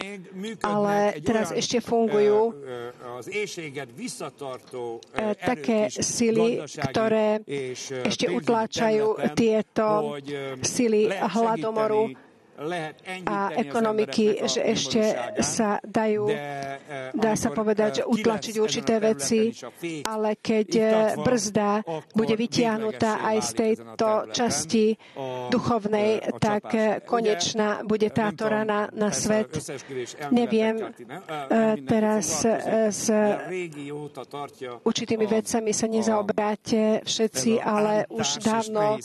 ale teraz ešte fungujú také sily, ktoré ešte utláčajú tieto sily hladomoru a ekonomiky, že ešte sa dá sa povedať, že utlačiť určité veci, ale keď brzda bude vytiahnutá aj z tejto časti duchovnej, tak konečná bude táto rana na svet. Neviem, teraz s určitými vecami sa nezaobráte všetci, ale už dávno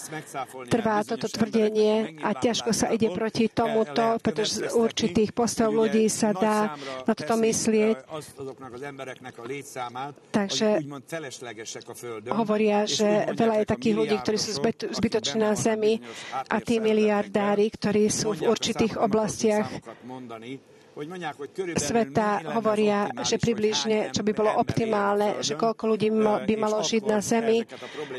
trvá toto tvrdenie a ťažko sa ide proti tomuto, pretože z určitých postojov ľudí sa dá na toto myslieť. Takže hovoria, že veľa je takých ľudí, ktorí sú zbytoční na zemi a tí miliardári, ktorí sú v určitých oblastiach sveta, hovoria, že približne, čo by bolo optimálne, že koľko ľudí by malo žiť na zemi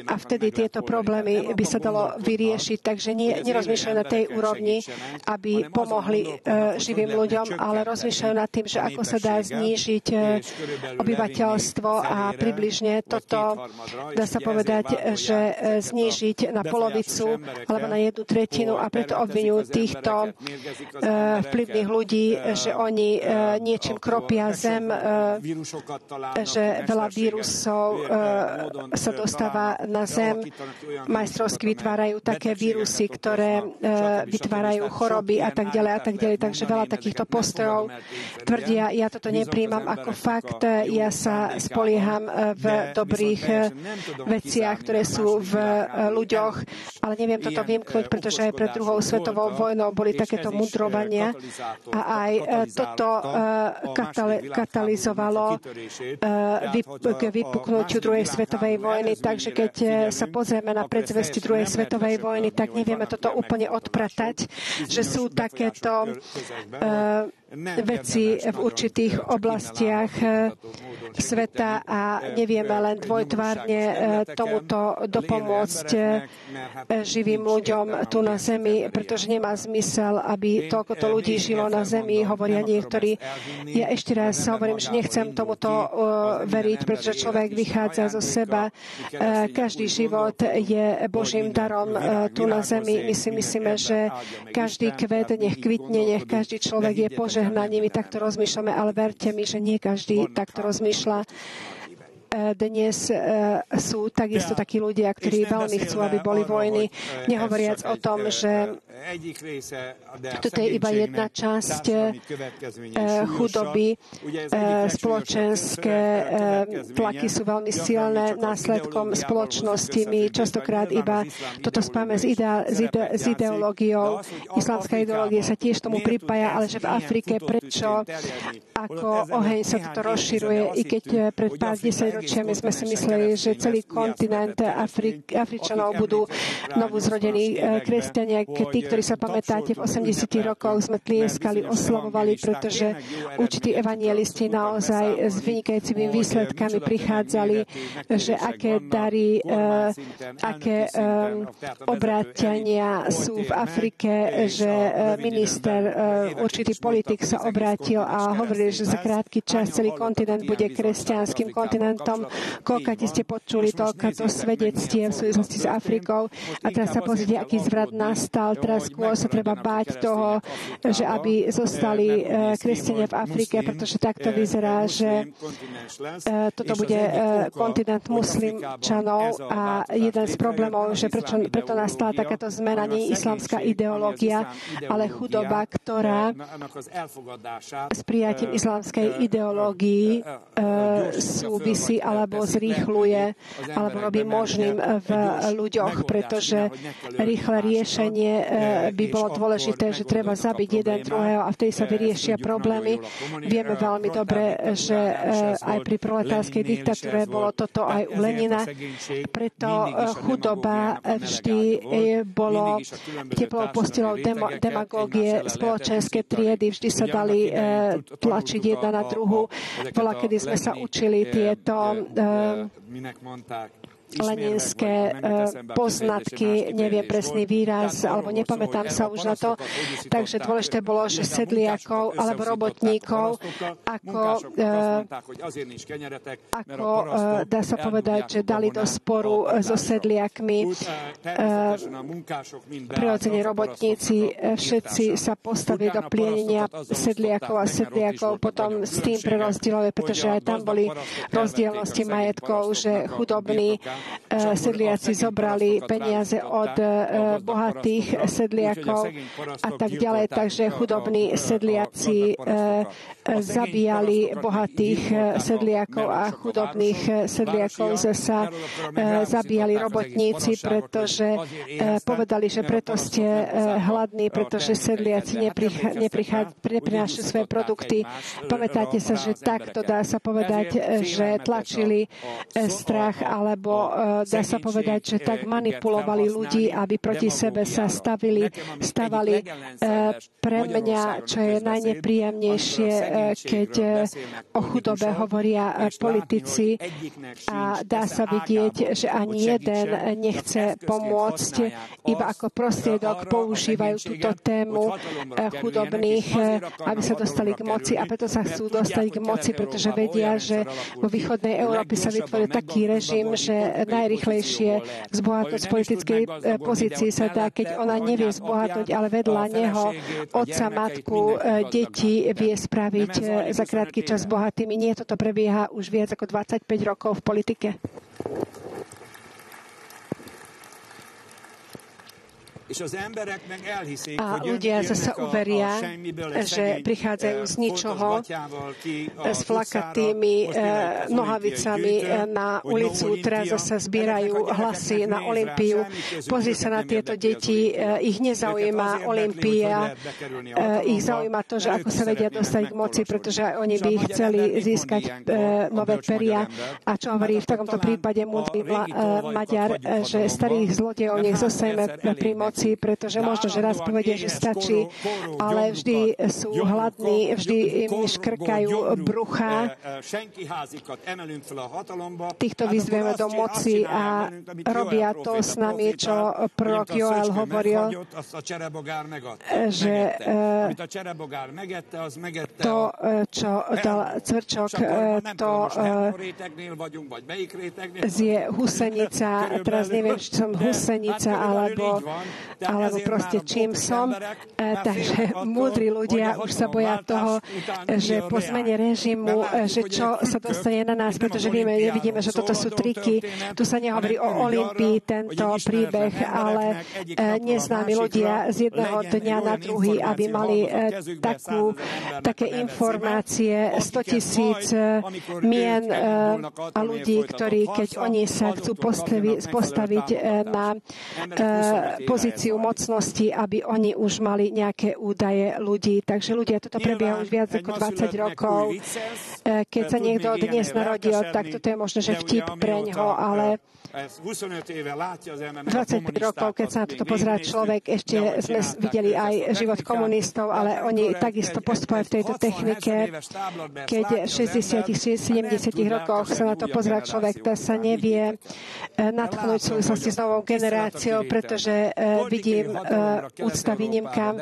a vtedy tieto problémy by sa dalo vyriešiť. Takže nerozmýšľajú na tej úrovni, aby pomohli živým ľuďom, ale rozmýšľajú nad tým, že ako sa dá znížiť obyvateľstvo a približne toto, dá sa povedať, že znížiť na polovicu alebo na 1/3 a preto obviňujú týchto vplyvných ľudí, že oni niečím kropia zem, že veľa vírusov sa dostáva na zem. Majstrovsky vytvárajú také vírusy, ktoré vytvárajú choroby a tak ďalej a tak ďalej. Takže veľa takýchto postojov tvrdia, ja toto nepríjmam ako fakt, ja sa spolieham v dobrých veciach, ktoré sú v ľuďoch, ale neviem toto vymknúť, pretože aj pred druhou svetovou vojnou boli takéto mudrovania a aj toto katalizovalo k vypuknutiu druhej svetovej vojny. Takže keď sa pozrieme na predzvesti druhej svetovej vojny, tak nevieme toto úplne odpratať, že sú takéto veci v určitých oblastiach sveta a nevieme len dvojtvárne tomuto dopomôcť živým ľuďom tu na zemi, pretože nemá zmysel, aby toľkoto ľudí žilo na zemi, hovoria niektorí. Ja ešte raz hovorím, že nechcem tomuto veriť, pretože človek vychádza zo seba. Každý život je Božím darom tu na zemi. My si myslíme, že každý kvet nech kvitne, nech každý človek je požehnaním. My takto rozmýšľame, ale verte mi, že nie každý takto rozmýšľa. Dnes sú takisto takí ľudia, ktorí veľmi chcú, aby boli vojny, nehovoriac o tom, že toto je iba jedna časť chudoby. Spoločenské tlaky sú veľmi silné následkom spoločnosti. My častokrát iba toto spáme s ideológiou. Islamská ideológia sa tiež tomu pripája, ale že v Afrike prečo ako oheň sa toto rozširuje, i keď pred pár desaťročiami sme si mysleli, že celý kontinent Afričanov budú novozrodení kresťania. Tí, ktorí sa pamätáte, v 80. rokoch sme tlieskali, oslavovali, pretože určití evangelisti naozaj s vynikajúcimi výsledkami prichádzali, že aké dary, aké obrátenia sú v Afrike, že minister, určitý politik sa obrátil a hovoril, že za krátky čas celý kontinent bude kresťanským kontinentom. Koľko ste počuli toľko svedectiev v súvislosti s Afrikou a teraz sa pozrite, aký zvrat nastal. teraz skôr sa treba báť toho, že aby zostali kresťania v Afrike, pretože takto vyzerá, že toto bude kontinent muslimčanov a jeden z problémov, že preto nastala takáto zmena, nie je islamská ideológia, ale chudoba, ktorá s prijatím islamskej ideológii súvisí alebo zrýchluje alebo robí možným v ľuďoch, pretože rýchle riešenie by bolo dôležité, že treba zabiť jeden druhého a vtedy sa vyriešia problémy. Vieme veľmi dobre, že aj pri proletárskej diktatúre bolo toto aj u Lenina. Preto chudoba vždy bolo teplou postelou demagógie, spoločenské triedy vždy sa dali tlačiť jedna na druhu. Bola, kedy sme sa učili tieto leninské poznatky, neviem presný výraz, alebo nepamätám sa už na to. Takže dôležité bolo, že sedliakov alebo robotníkov, ako dá sa povedať, že dali do sporu so sedliakmi. Prirodzene robotníci všetci sa postavili do plienenia sedliakov a sedliakov potom s tým prerozdielové, pretože aj tam boli rozdielnosti majetkov, že chudobní sedliaci zobrali peniaze od bohatých sedliakov a tak ďalej. Takže chudobní sedliaci zabíjali bohatých sedliakov a chudobných sedliakov zasa zabíjali robotníci, pretože povedali, že preto ste hladní, pretože sedliaci neprinášajú svoje produkty. Pamätáte sa, že takto dá sa povedať, že tlačili strach alebo dá sa povedať, že tak manipulovali ľudí, aby proti sebe sa stavali. Pre mňa, čo je najnepríjemnejšie, keď o chudobe hovoria politici a dá sa vidieť, že ani jeden nechce pomôcť, iba ako prostriedok používajú túto tému chudobných, aby sa dostali k moci a preto sa chcú dostať k moci, pretože vedia, že vo východnej Európe sa vytvoril taký režim, že najrýchlejšie zbohatnúť z politickej pozícii sa dá, keď ona nevie zbohatnúť, ale vedľa neho otca, matku, deti vie spraviť za krátky čas bohatými. Nie, toto prebieha už viac ako 25 rokov v politike. A ľudia zase uveria, že prichádzajú z ničoho s flakatými nohavicami na ulicu, teraz zase zbierajú hlasy na Olympiu. Pozri sa na tieto deti, ich nezaujíma Olympia, ich zaujíma to, že ako sa vedia dostať k moci, pretože oni by chceli získať nové peria. A čo hovorí v takomto prípade múdry Maďar, že starých zlodejov nech zostaneme pri moci, pretože možno, že raz povedia, že stačí, ale vždy sú hladní, vždy im škrkajú brucha. Týchto vyzvieme do moci a robia to s nami, čo prorok Joel hovoril, že to, čo dal Cvrčok, to je husenica, teraz neviem, či som husenica, alebo proste čím som. Takže múdri ľudia už sa boja toho, že po zmene režimu, že čo sa dostane na nás, pretože nevidíme, že toto sú triky. Tu sa nehovorí o Olympii, tento príbeh, ale neznámi ľudia z jedného dňa na druhý, aby mali také informácie, 100,000 mien a ľudí, ktorí, keď oni sa chcú postaviť na pozíciu mocnosti, aby oni už mali nejaké údaje ľudí. Takže ľudia, toto prebieha už viac ako 20 rokov. Keď sa niekto dnes narodil, tak toto je možno, že vtip preňho, ale 25 rokov, keď sa na toto pozerá človek, ešte sme videli aj život komunistov, ale oni takisto postupujú v tejto technike. Keď v 60-70 rokoch sa na to pozerá človek, to sa nevie nadchnúť v súvislosti s novou generáciou, pretože vidím úcta výnimkám,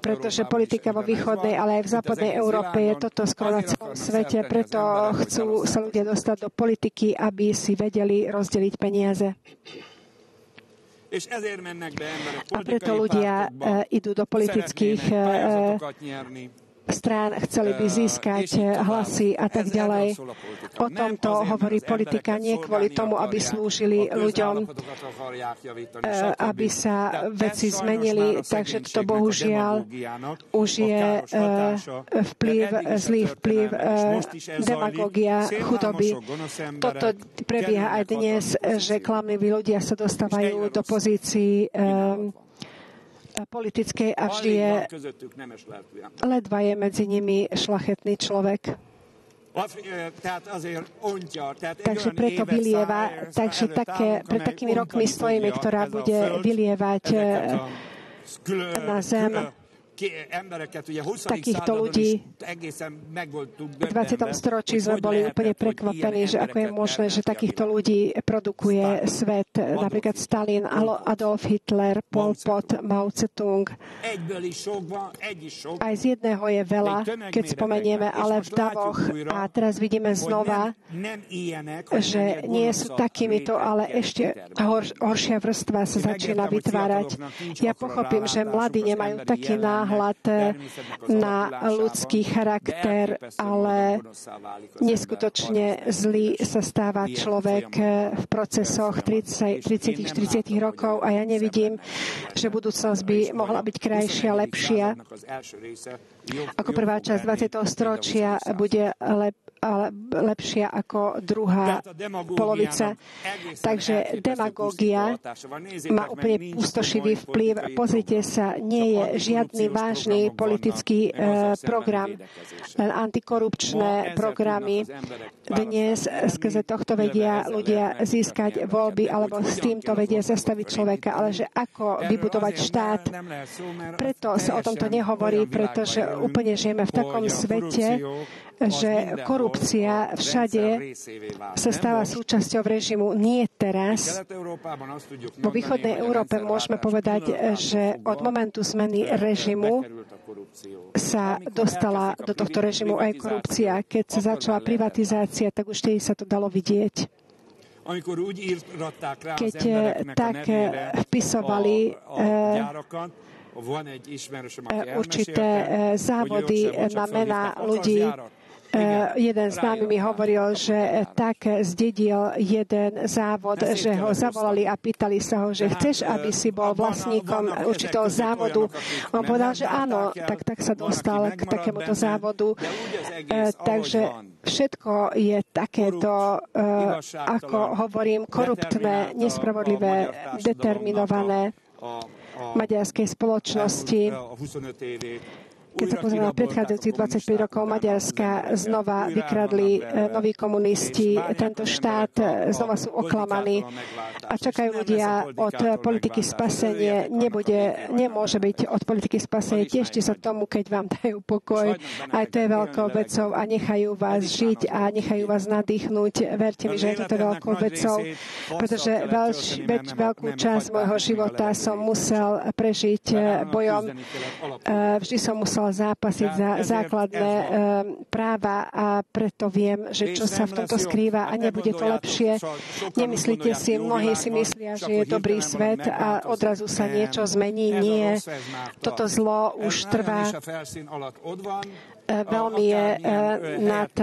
pretože politika vo východnej, ale aj v západnej Európe je toto skoro na celom svete, preto chcú sa ľudia dostať do politiky, aby si vedeli rozdeliť peniaze. A preto ľudia idú do politických strán, chceli by získať hlasy a tak ďalej. O tomto hovorí politika nie kvôli tomu, aby slúžili ľuďom, aby sa veci zmenili. Takže to bohužiaľ už je zlý vplyv demagógia, chudoby. Toto prebieha aj dnes, že klamliví ľudia sa dostávajú do pozícií politickej a vždy je ledva je medzi nimi šľachetný človek. Takže preto vylieva, takže pred takými rokmi stojíme, ktorá bude vylievať na zem takýchto ľudí. V 20. storočí sme boli úplne prekvapení, že ako je možné, že takýchto ľudí produkuje svet. Napríklad Stalin, Adolf Hitler, Pol Pot, Mao Tse-tung. Aj z jedného je veľa, keď spomenieme, ale v davoch. A teraz vidíme znova, že nie sú takýmito, ale ešte horšia vrstva sa začína vytvárať. Ja pochopím, že mladí nemajú taký náhľad na ľudský charakter, ale neskutočne zlý sa stáva človek v procesoch 30-40 rokov a ja nevidím, že budúcnosť by mohla byť krajšia, lepšia. Ako prvá časť 20. storočia bude lepšia ako druhá polovica. Takže demagógia má úplne pustošivý vplyv. Pozrite sa, nie je žiadny vážny politický program, len antikorupčné programy. Dnes skrze tohto vedia ľudia získať voľby, alebo s týmto vedia zastaviť človeka, ale že ako vybudovať štát. Preto sa o tomto nehovorí, pretože úplne žijeme v takom svete, že korupcia všade sa stáva súčasťou režimu. Nie teraz. Vo východnej Európe môžeme povedať, že od momentu zmeny režimu sa dostala do tohto režimu aj korupcia. Keď sa začala privatizácia, tak už tedy sa to dalo vidieť. Keď tak vpisovali určité závody na mená ľudí. Jeden známy mi hovoril, že tak zdedil jeden závod, že ho zavolali a pýtali sa ho, že chceš, aby si bol vlastníkom určitého závodu. On povedal, že áno, tak sa dostal k takémuto závodu. Takže všetko je takéto, ako hovorím, koruptné, nespravodlivé, determinované maďarskej spoločnosti. Keď sa pozrieme na predchádzajúcich 25 rokov Maďarska, znova vykradli noví komunisti tento štát, znova sú oklamaní a čakajú ľudia od politiky spasenie. Nemôže byť od politiky spasenie. Tešte sa tomu, keď vám dajú pokoj. Aj to je veľkou vecou a nechajú vás žiť a nechajú vás nadýchnúť. Verte mi, že je toto veľkou vecou, pretože veľkú časť môjho života som musel prežiť bojom. Vždy som musel zápasiť za základné práva a preto viem, že čo sa v tomto skrýva a nebude to lepšie. Nemyslíte si, mnohí si myslia, že je dobrý svet a odrazu sa niečo zmení. Nie. Toto zlo už trvá. Veľmi je nad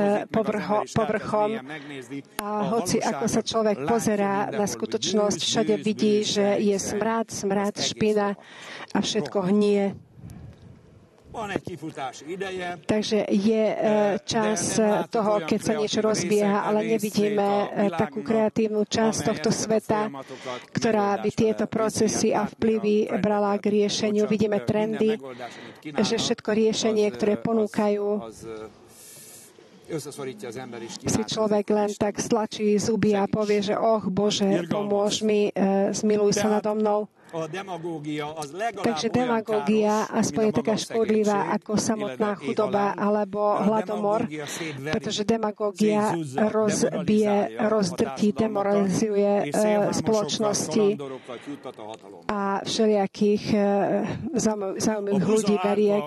povrchom a hoci ako sa človek pozerá na skutočnosť, všade vidí, že je smrad, špina a všetko hnie. Takže je čas toho, keď sa niečo rozbieha, ale nevidíme takú kreatívnu časť tohto sveta, ktorá by tieto procesy a vplyvy brala k riešeniu. Vidíme trendy, že všetko riešenie, ktoré ponúkajú, si človek len tak stlačí zuby a povie, že Bože, pomôž mi, zmiluj sa nado mnou. Takže demagógia aspoň je taká škodlivá ako samotná chudoba alebo hladomor, pretože demagógia rozdrtí, demoralizuje spoločnosti a všelijakých zaujímavých ľudí berie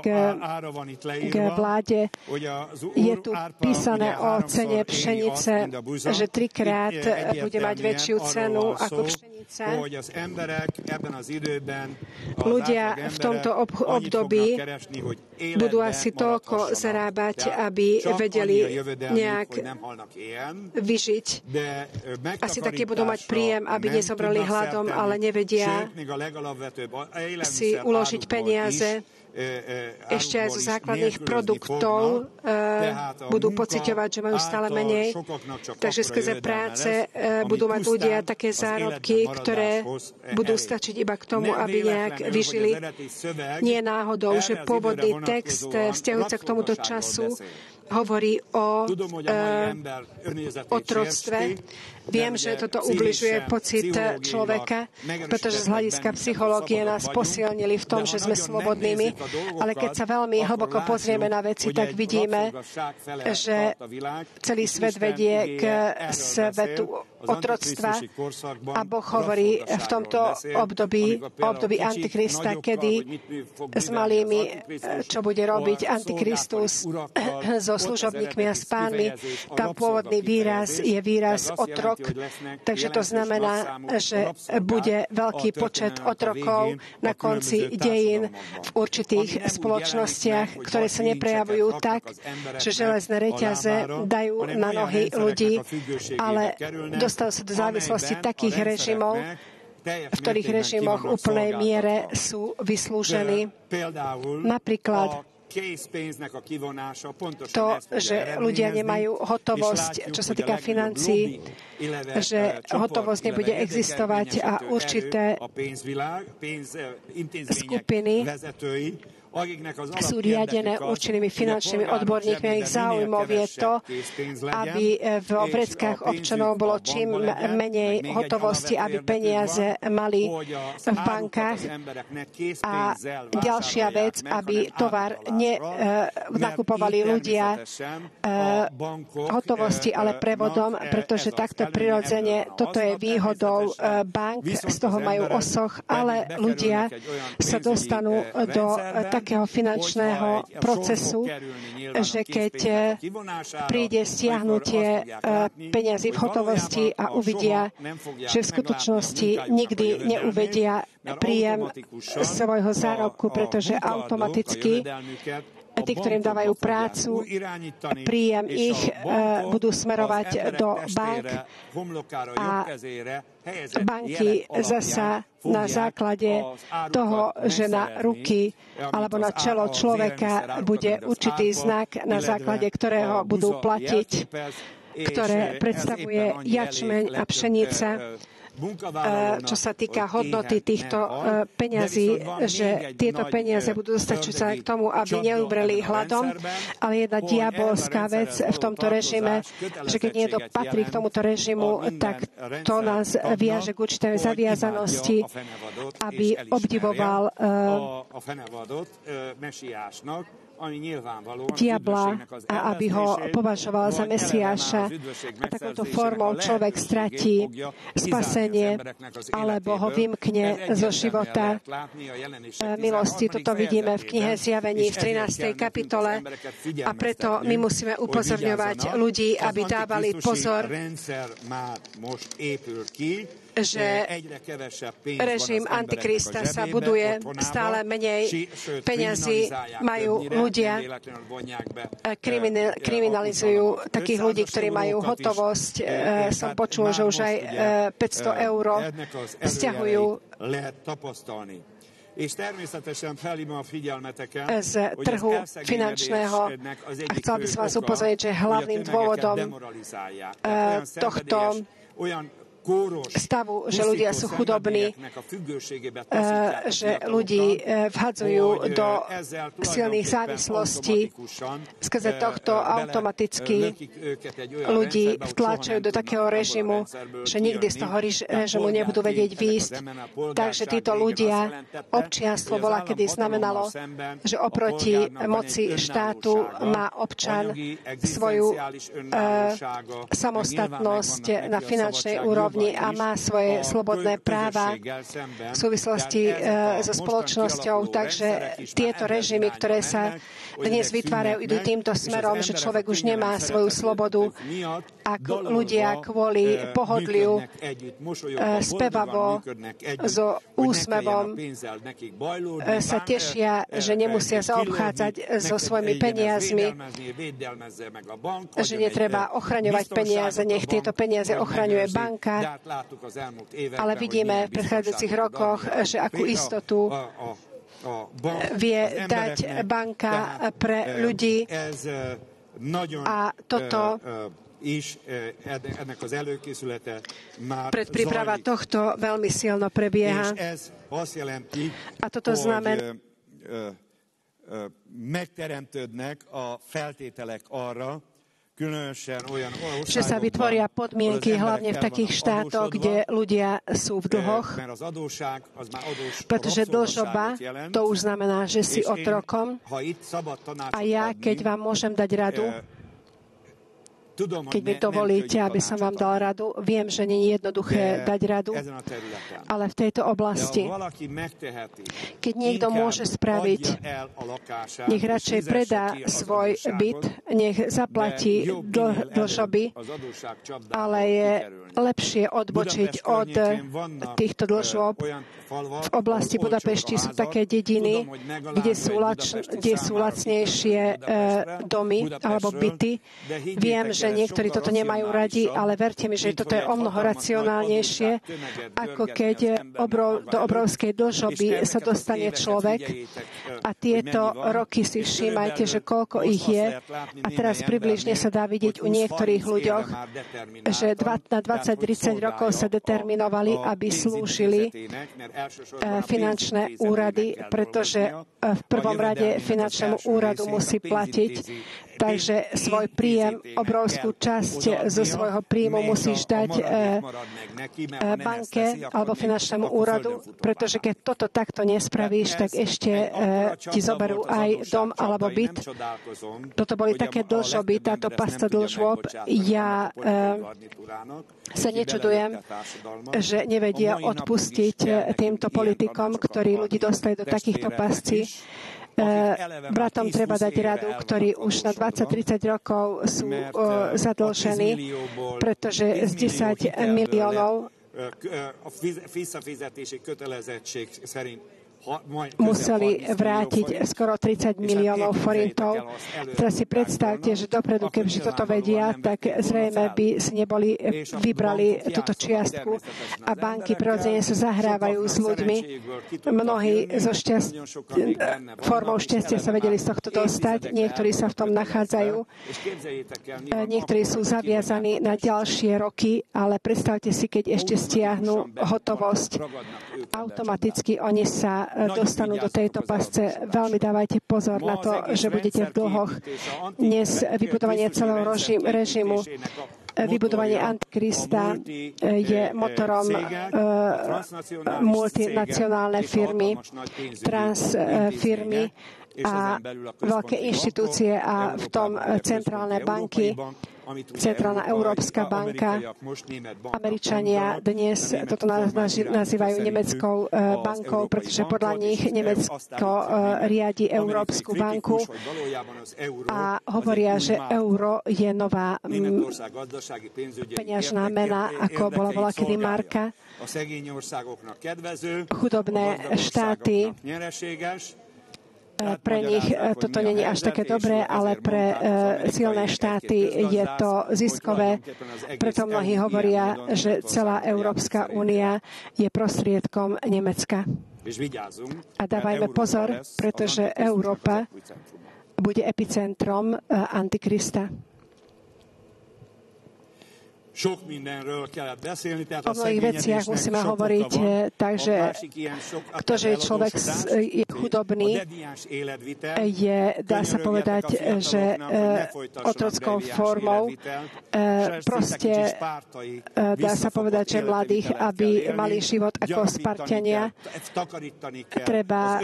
k vláde. Je tu písané o cene pšenice, že 3-krát bude mať väčšiu cenu ako pšenica. Ľudia v tomto období budú asi toľko zarábať, aby vedeli nejak vyžiť. Asi taký budú mať príjem, aby nezobrali hladom, ale nevedia si uložiť peniaze. Ešte aj zo základných produktov budú pociťovať, že majú stále menej. Takže skrze práce budú mať ľudia také zárodky, ktoré budú stačiť iba k tomu, aby nejak vyžili. Nie je náhodou, že pôvodný text vzťahujúci k tomuto času hovorí o otroctve. Viem, že toto ubližuje pocit človeka, pretože z hľadiska psychológie nás posilnili v tom, že sme slobodnými, ale keď sa veľmi hlboko pozrieme na veci, tak vidíme, že celý svet vedie k svetu otroctva a Boh hovorí v tomto období Antikrista, kedy s malými, čo bude robiť Antikristus so služobníkmi a s pánmi. Tam pôvodný výraz je výraz otrok, takže to znamená, že bude veľký počet otrokov na konci dejín v určitých spoločnostiach, ktoré sa neprejavujú tak, že železné reťaze dajú na nohy ľudí, ale dostanú sa do závislosti takých režimov, v ktorých režimoch v úplnej miere sú vyslúžení. Napríklad to, že ľudia nemajú hotovosť, čo sa týka financií, že hotovosť nebude existovať a určité skupiny sú riadené určenými finančnými odborníkmi a ich záujmov je to, aby v vreckách občanov bolo čím menej hotovosti, aby peniaze mali v bankách. A ďalšia vec, aby tovar nakupovali ľudia hotovosti, ale prevodom, pretože takto prirodzene toto je výhodou bank, z toho majú osoch, ale ľudia sa dostanú do takého finančného procesu, že keď príde stiahnutie peňazí v hotovosti a uvidia, že v skutočnosti nikdy neuvedia príjem svojho zárobku, pretože automaticky tí, ktorým dávajú prácu, príjem ich budú smerovať do bank a banky zasa na základe toho, že na ruky alebo na čelo človeka bude určitý znak, na základe ktorého budú platiť, ktoré predstavuje jačmeň a pšenica, čo sa týka hodnoty týchto peňazí, že tieto peniaze budú dostačujúce k tomu, aby neumreli hladom, ale jedna diabolská vec v tomto režime, že keď niekto patrí k tomuto režimu, tak to nás viaže k určitej zaviazanosti, aby obdivoval diabla a aby ho považoval za Mesiáša. A takouto formou človek stratí spasenie alebo ho vymkne zo života milosti. Toto vidíme v knihe Zjavení v 13. kapitole a preto my musíme upozorňovať ľudí, aby dávali pozor, že režim Antikrista sa buduje, stále menej peňazí majú ľudia, kriminalizujú takých ľudí, ktorí majú hotovosť. Som počul, že už aj 500 eur stiahujú z trhu finančného. A chcel by som vás upozorniť, že hlavným dôvodom tohto stavu, že ľudia sú chudobní, že ľudí vhadzujú do silných závislostí. Skrze tohto automaticky ľudí vtláčajú do takého režimu, že nikdy z toho režimu nebudú vedieť výjsť. Takže títo ľudia, občianstvo bola, kedy znamenalo, že oproti moci štátu má občan svoju samostatnosť na finančnej úrovni a má svoje slobodné práva v súvislosti so spoločnosťou. Takže tieto režimy, ktoré sa dnes vytvárajú, idú týmto smerom, že človek už nemá svoju slobodu. Ako ľudia kvôli pohodliu spevavo so úsmevom sa tešia, že nemusia zaobchádzať so svojimi peniazmi, že netreba ochraňovať peniaze, nech tieto peniaze ochraňuje banka. Ale vidíme v predchádzajúcich rokoch, že akú istotu vie dať banka pre ľudí a toto predpríprava tohto veľmi silno prebieha. A toto znamená, megteremtődnek a feltételek arra, že sa vytvoria podmienky hlavne v takých štátoch, kde ľudia sú v dlhoch, pretože dlžoba to už znamená, že si otrokom. A ja, keď vám môžem dať radu, keď mi dovolíte, aby som vám dal radu, viem, že nie je jednoduché dať radu, ale v tejto oblasti, keď niekto môže spraviť, nech radšej predá svoj byt, nech zaplatí dlžoby, ale je lepšie odbočiť od týchto dlžob. V oblasti Budapešti sú také dediny, kde sú lacnejšie domy alebo byty. Viem, že niektorí toto nemajú radi, ale verte mi, že toto je omnoho racionálnejšie, ako keď do obrovskej dlžoby sa dostane človek. A tieto roky si všímajte, že koľko ich je. A teraz približne sa dá vidieť u niektorých ľuďoch, že na 20-30 rokov sa determinovali, aby slúžili finančné úrady, pretože v prvom rade finančnému úradu musí platiť, takže svoj príjem, obrovskú časť zo svojho príjmu musíš dať banke alebo finančnému úradu, pretože keď toto takto nespravíš, tak ešte ti zoberú aj dom alebo byt. Toto boli také dlžoby, táto pasta dlžôb. Ja sa nečudujem, že nevedia odpustiť týmto politikom, ktorí ľudí dostali do takýchto pascí. Bratom treba dať radu, ktorí už na 20-30 rokov sú zadlžení, pretože z 10 miliónov museli vrátiť skoro 30 miliónov forintov. Teraz si predstavte, že dopredu, keďže toto vedia, tak zrejme by si vybrali túto čiastku a banky prirodzene sa zahrávajú s ľuďmi. Mnohí formou šťastia sa vedeli z tohto dostať, niektorí sa v tom nachádzajú, niektorí sú zaviazaní na ďalšie roky, ale predstavte si, keď ešte stiahnu hotovosť, automaticky oni sa dostanú do tejto pasce. Veľmi dávajte pozor na to, že budete v dlhoch. Dnes vybudovanie celého režimu, vybudovanie Antikrista je motorom multinacionálne firmy, transfirmy a veľké inštitúcie a v tom centrálne banky, Centrálna Európska banka. Američania dnes toto nazývajú nemeckou bankou, pretože podľa nich Nemecko riadi Európsku banku a hovoria, že euro je nová peňažná mena, ako bola kedy marka. Chudobné štáty, pre nich toto nie je až také dobré, ale pre silné štáty je to ziskové. Preto mnohí hovoria, že celá Európska únia je prostriedkom Nemecka. A dávajme pozor, pretože Európa bude epicentrom Antikrista. O mnohých veciach musíme hovoriť, takže ktože je človek je chudobný, dá sa povedať, že otrockou formou proste dá sa povedať, že mladých, aby mali život ako Spartania, treba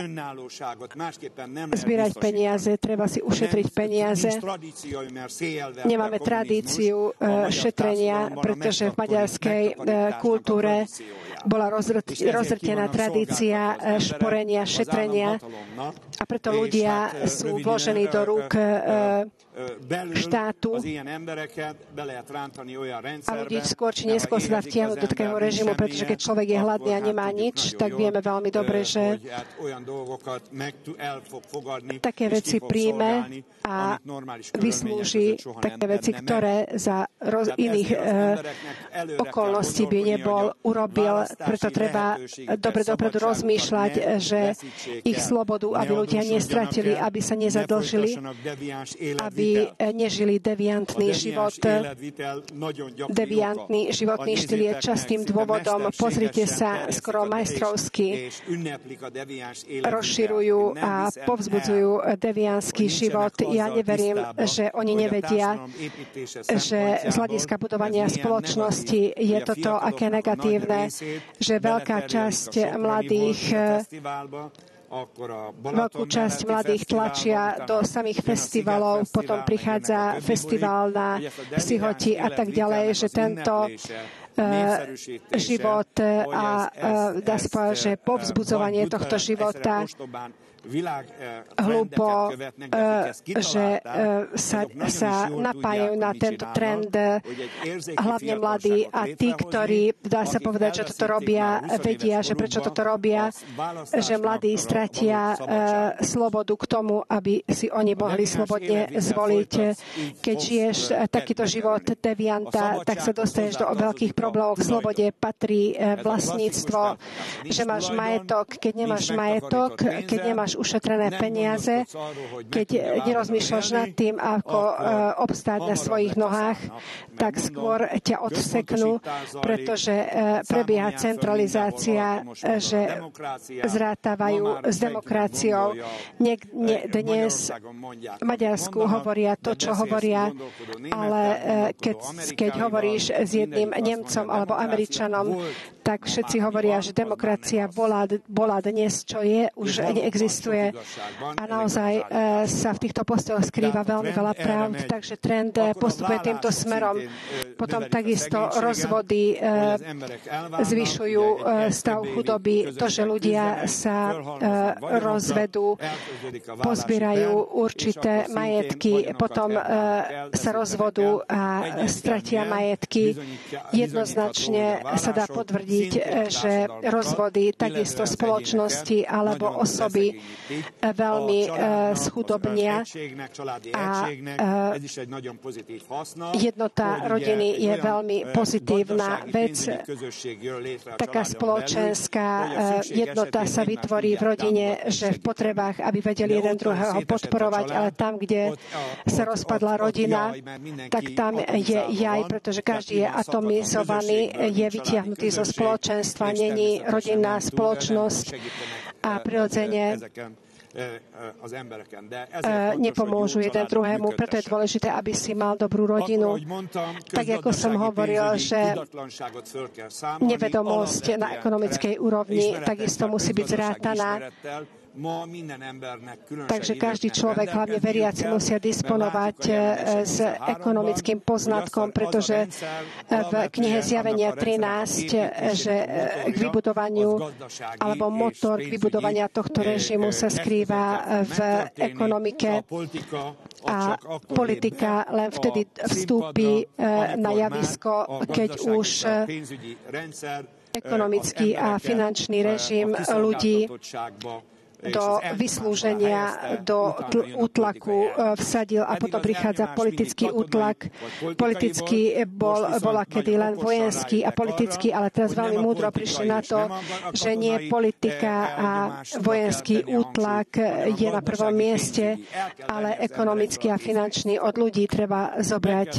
zbierať peniaze, treba si ušetriť peniaze. Nemáme tradíciu šetrenia, pretože v maďarskej kultúre bola rozrtená tradícia šporenia, šetrenia a preto ľudia sú vložení do rúk štátu a ľudí skôr či neskôr sa dá vtiahnuť do takého režimu, pretože keď človek je hladný a nemá nič, tak vieme veľmi dobre, že také veci príjme a vyslúži také veci, ktoré za iných okolností by urobil. Preto treba dobre dopredu rozmýšľať, že ich slobodu, aby ľudia nestratili, aby sa nezadlžili, aby nežili deviantný život. Deviantný životný štýl je častým dôvodom. Pozrite sa, skoro majstrovsky rozširujú a povzbudzujú deviantský život. Ja neverím, že oni nevedia, že z hľadiska budovania spoločnosti je toto aké negatívne, že veľká časť veľkú časť mladých tlačia do samých festivalov, potom prichádza festival na Sihoti a tak ďalej, že tento život a dá sa povedať, že povzbudzovanie tohto života hlúpo, že sa napájajú na tento trend hlavne mladí a tí, ktorí, dá sa povedať, že toto robia, vedia, že prečo toto robia, že mladí stratia slobodu k tomu, aby si oni mohli slobodne zvoliť. Keď žiješ takýto život devianta, tak sa dostaneš do veľkých problémov. K slobode patrí vlastníctvo, že máš majetok. Keď nemáš majetok, keď nemáš ušetrené peniaze, keď nerozmýšľaš nad tým, ako obstáť na svojich nohách, tak skôr ťa odseknú, pretože prebieha centralizácia, že zrátávajú s demokraciou. Dnes v Maďarsku hovoria to, čo hovoria, ale keď hovoríš s jedným Nemcom alebo Američanom, tak všetci hovoria, že demokracia bola dnes, čo je, už neexistuje. A naozaj sa v týchto postojoch skrýva veľmi veľa pravd, takže trend postupuje týmto smerom. Potom takisto rozvody zvyšujú stav chudoby, to, že ľudia sa rozvedú, pozbierajú určité majetky, potom sa rozvodú a stratia majetky. Jednoznačne sa dá potvrdiť, že rozvody takisto spoločnosti alebo osoby veľmi schudobnia a jednota rodiny je veľmi pozitívna vec. Taká spoločenská jednota sa vytvorí v rodine, že v potrebách, aby vedeli jeden druhého podporovať, ale tam, kde sa rozpadla rodina, tak tam je jaj, pretože každý je atomizovaný, je vytiahnutý zo spoločenstva, není rodinná spoločnosť a prirodzene nepomôžu jeden druhému. Preto je dôležité, aby si mal dobrú rodinu. Tak, ako som hovoril, že nevedomosť na ekonomickej úrovni takisto musí byť zrátaná. Takže každý človek, hlavne veriaci, musia disponovať s ekonomickým poznatkom, pretože v knihe Zjavenia 13, že k vybudovaniu alebo motor k vybudovania tohto režimu sa skrýva v ekonomike a politika len vtedy vstúpi na javisko, keď už ekonomický a finančný režim ľudí do vyslúženia, do útlaku vsadil a potom prichádza politický útlak. Politický bola kedy len vojenský a politický, ale teraz veľmi múdro prišli na to, že nie politika a vojenský útlak je na prvom mieste, ale ekonomický a finančný. Od ľudí treba zobrať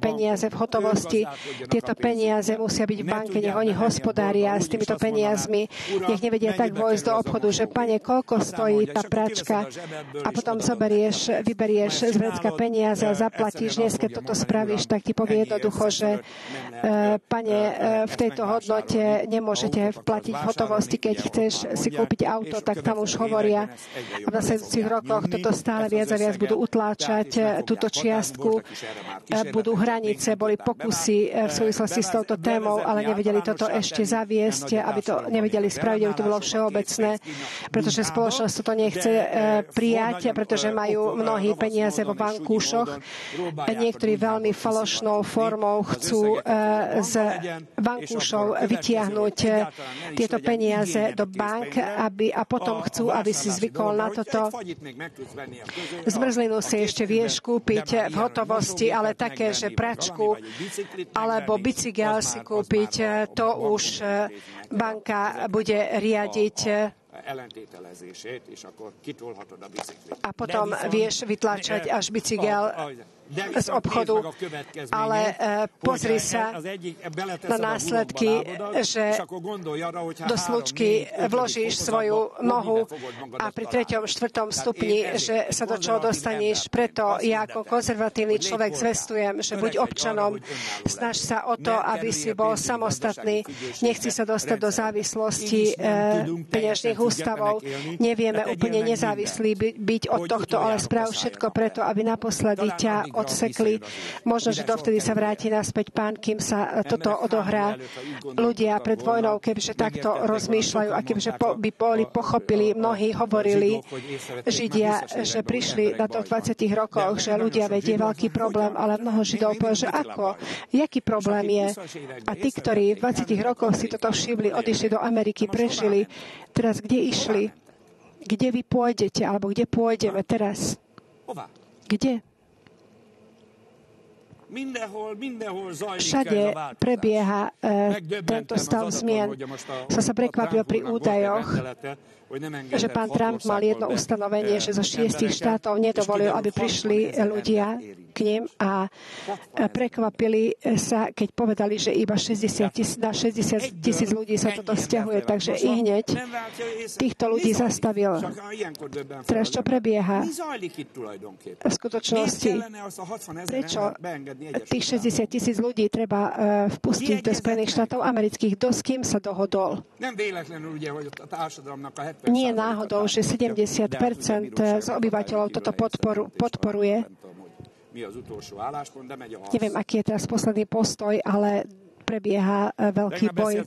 peniaze v hotovosti. Tieto peniaze musia byť v banke, nech oni hospodária s týmito peniazmi. Nech nevedia tak vojsť do obchodu, že pane, koľko stojí tá pračka a potom vyberieš z vrecka peniaze a zaplatíš. Dnes, keď toto spravíš, tak ti povie jednoducho, že pane, v tejto hodnote nemôžete vplatiť v hotovosti. Keď chceš si kúpiť auto, tak tam už hovoria v nasledujúcich rokoch toto stále viac a viac budú utláčať túto čiastku. Budú hranice, boli pokusy v súvislosti s touto témou, ale nevedeli toto ešte zaviesť, aby to nevedeli spraviť, aby to bolo všeobecné, pretože spoločnosť to nechce prijať, pretože majú mnohí peniaze vo vankúšoch. Niektorí veľmi falošnou formou chcú z vankúšov vytiahnuť tieto peniaze do bank a potom chcú, aby si zvykol na toto. Zmrzlinu si ešte vieš kúpiť v hotovosti, ale také, že pračku alebo bicykel si kúpiť, to už banka bude riadiť. A potom vieš vytlačať až bicykel z obchodu, ale pozri sa na následky, že do slučky vložíš svoju nohu a pri 3., 4. stupni, že sa do čoho dostaneš. Preto ja ako konzervatívny človek zvestujem, že buď občanom, snaž sa o to, aby si bol samostatný, nechci sa dostať do závislosti peňažných ústavov. Nevieme úplne nezávislí byť od tohto, ale správ všetko preto, aby naposledy ťa odsekli. Možno, že dovtedy sa vráti naspäť Pán, kým sa toto odohrá. Ľudia pred vojnou, kebyže takto rozmýšľajú a kebyže by boli pochopili, mnohí hovorili, Židia, že prišli na to v 20 rokoch, že ľudia vedie veľký problém, ale mnoho Židov povedal, že ako? Jaký problém je? A tí, ktorí v 20 rokoch si toto všimli, odišli do Ameriky, prežili, teraz kde išli? Kde vy pôjdete? Alebo kde pôjdeme teraz? Kde? Všade prebieha tento stav zmien. Som sa prekvapil pri údajoch, že pán Trump mal jedno ustanovenie, že zo 6 štátov nedovolil, aby prišli ľudia k ním a prekvapili sa, keď povedali, že iba 60 tisíc ľudí sa toto vzťahuje, takže i hneď týchto ľudí zastavil. Teraz čo prebieha v skutočnosti? Prečo tých 60 tisíc ľudí treba vpustiť do Spojených štátov amerických? S kým sa dohodol? Nie je náhodou, že 70% z obyvateľov toto podporuje. Neviem, aký je teraz posledný postoj, ale prebieha veľký boj.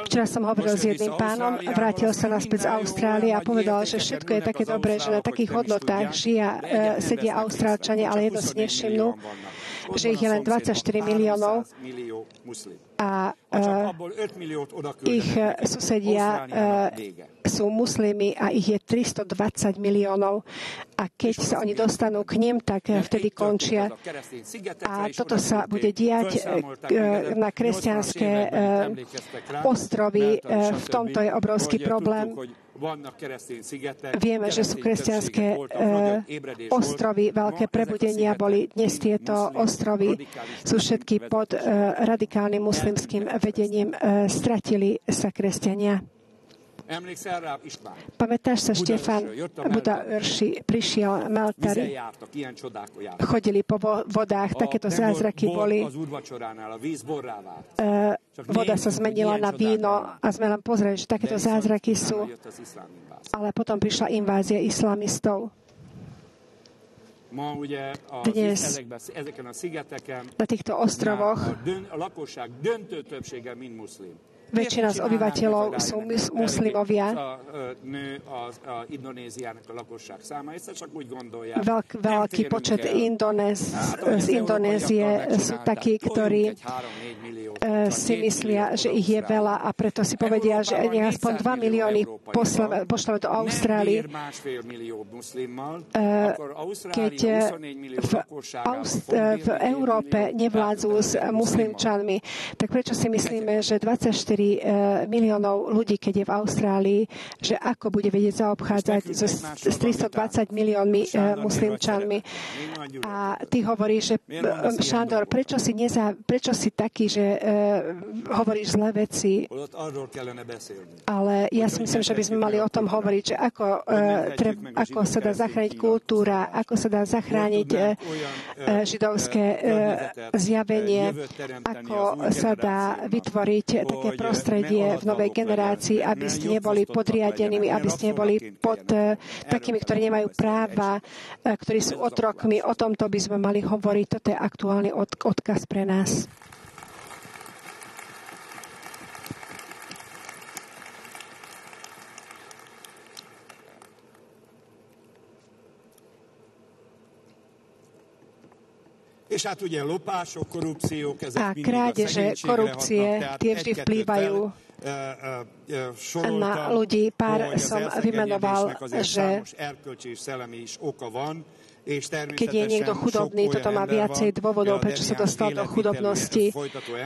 Včera som hovoril s jedným pánom, vrátil sa naspäť z Austrálie a povedal, že všetko je také dobré, že na takých hodnotách sedia Austrálčania, ale jedno si nevšimnú, že ich je len 24 miliónov a ich susedia sú muslimi a ich je 320 miliónov. A keď sa oni dostanú k nim, tak vtedy končia. A toto sa bude diať na kresťanské ostrovy. V tomto je obrovský problém. Vieme, že sú kresťanské ostrovy, veľké prebudenia boli. Dnes tieto ostrovy sú všetky pod radikálnym muslimským vedením. Stratili sa kresťania. Pamätáš sa, Štefan Buda Örši prišiel Meltari, chodili po vodách, takéto zázraky boli. Voda sa zmenila na víno a sme len pozreli, že takéto zázraky sú. Ale potom prišla invázia islamistov. Dnes na týchto ostrovoch väčšina z obyvateľov sú muslimovia. Veľký počet z Indonézie sú takí, ktorí si myslia, že ich je veľa a preto si povedia, že nech aspoň 2 milióny pošleme do Austrálii. Keď v Európe nevládzu s muslimčanmi, tak prečo si myslíme, že 24 miliónov ľudí, keď je v Austrálii, že ako bude vedieť zaobchádzať s 320 miliónmi muslimčanmi. A ty hovoríš, že Sándor, prečo si taký, že hovoríš zlé veci? Ale ja si myslím, že by sme mali o tom hovoriť, že ako sa dá zachrániť kultúra, ako sa dá zachrániť židovské zjavenie, ako sa dá vytvoriť také prostredie v novej generácii, aby ste neboli podriadenými, aby ste neboli pod takými, ktorí nemajú práva, ktorí sú otrokmi. O tomto by sme mali hovoriť. Toto je aktuálny odkaz pre nás. A krádeže, korupcie, tie vždy vplývajú na ľudí. Pár som vymenoval, že keď je niekto chudobný, toto má viacej dôvodov, prečo sa dostal do chudobnosti.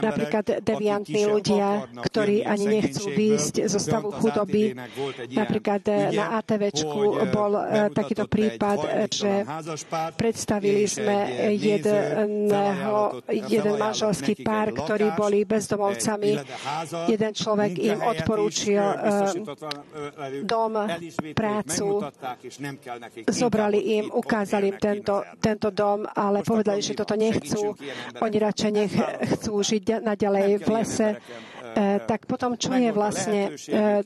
Napríklad deviantní ľudia, ktorí ani nechcú výjsť zo stavu chudoby. Napríklad na ATVčku bol takýto prípad, že predstavili sme jeden manželský pár, ktorí boli bezdomovcami. Jeden človek im odporúčil dom, prácu, zobrali im, ukázali tento dom, ale povedali, že toto nechcú. Oni radšej chcú žiť naďalej v lese. Tak potom, čo je vlastne?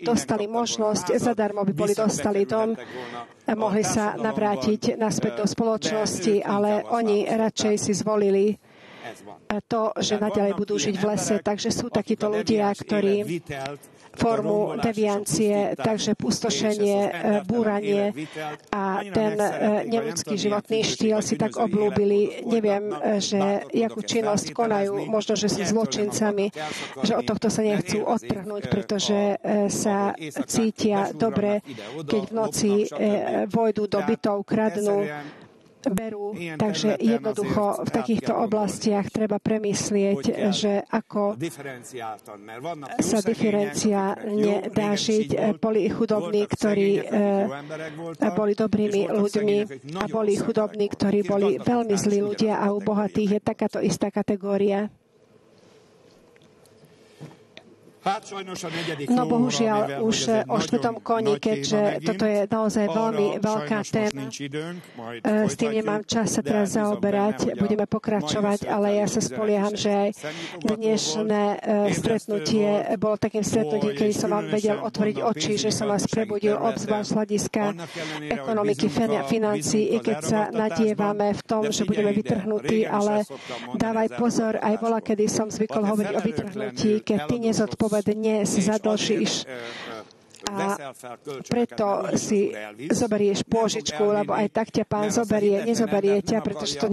Dostali možnosť, zadarmo by dostali dom, mohli sa navrátiť naspäť do spoločnosti, ale oni radšej si zvolili to, že naďalej budú žiť v lese. Takže sú takíto ľudia, ktorí formu deviancie, takže pustošenie, búranie a ten neľudský životný štýl si tak obľúbili. Neviem, že jakú činnosť konajú, možno, že sú zločincami, že od tohto sa nechcú odtrhnúť, pretože sa cítia dobre, keď v noci vojdu do bytov, kradnú, berú. Takže jednoducho v takýchto oblastiach treba premyslieť, že ako sa diferenciálne dá žiť. Boli chudobní, ktorí boli dobrými ľuďmi a boli chudobní, ktorí boli veľmi zlí ľudia a u bohatých je takáto istá kategória. No bohužiaľ už o štvrtom koni, keďže toto je naozaj veľmi veľká téma. S tým nemám čas sa teraz zaoberať, budeme pokračovať, ale ja sa spolieham, že aj dnešné stretnutie bolo takým stretnutím, kedy som vám vedel otvoriť oči, že som vás prebudil obzvlášť hľadiska ekonomiky, financií, i keď sa nadievame v tom, že budeme vytrhnutí, ale dávaj pozor, aj bola, kedy som zvykol hovoriť o vytrhnutí, keď ty nezodpovedáš dnes zadlžíš a preto si zoberieš pôžičku, lebo aj tak ťa Pán nezoberie ťa, pretože to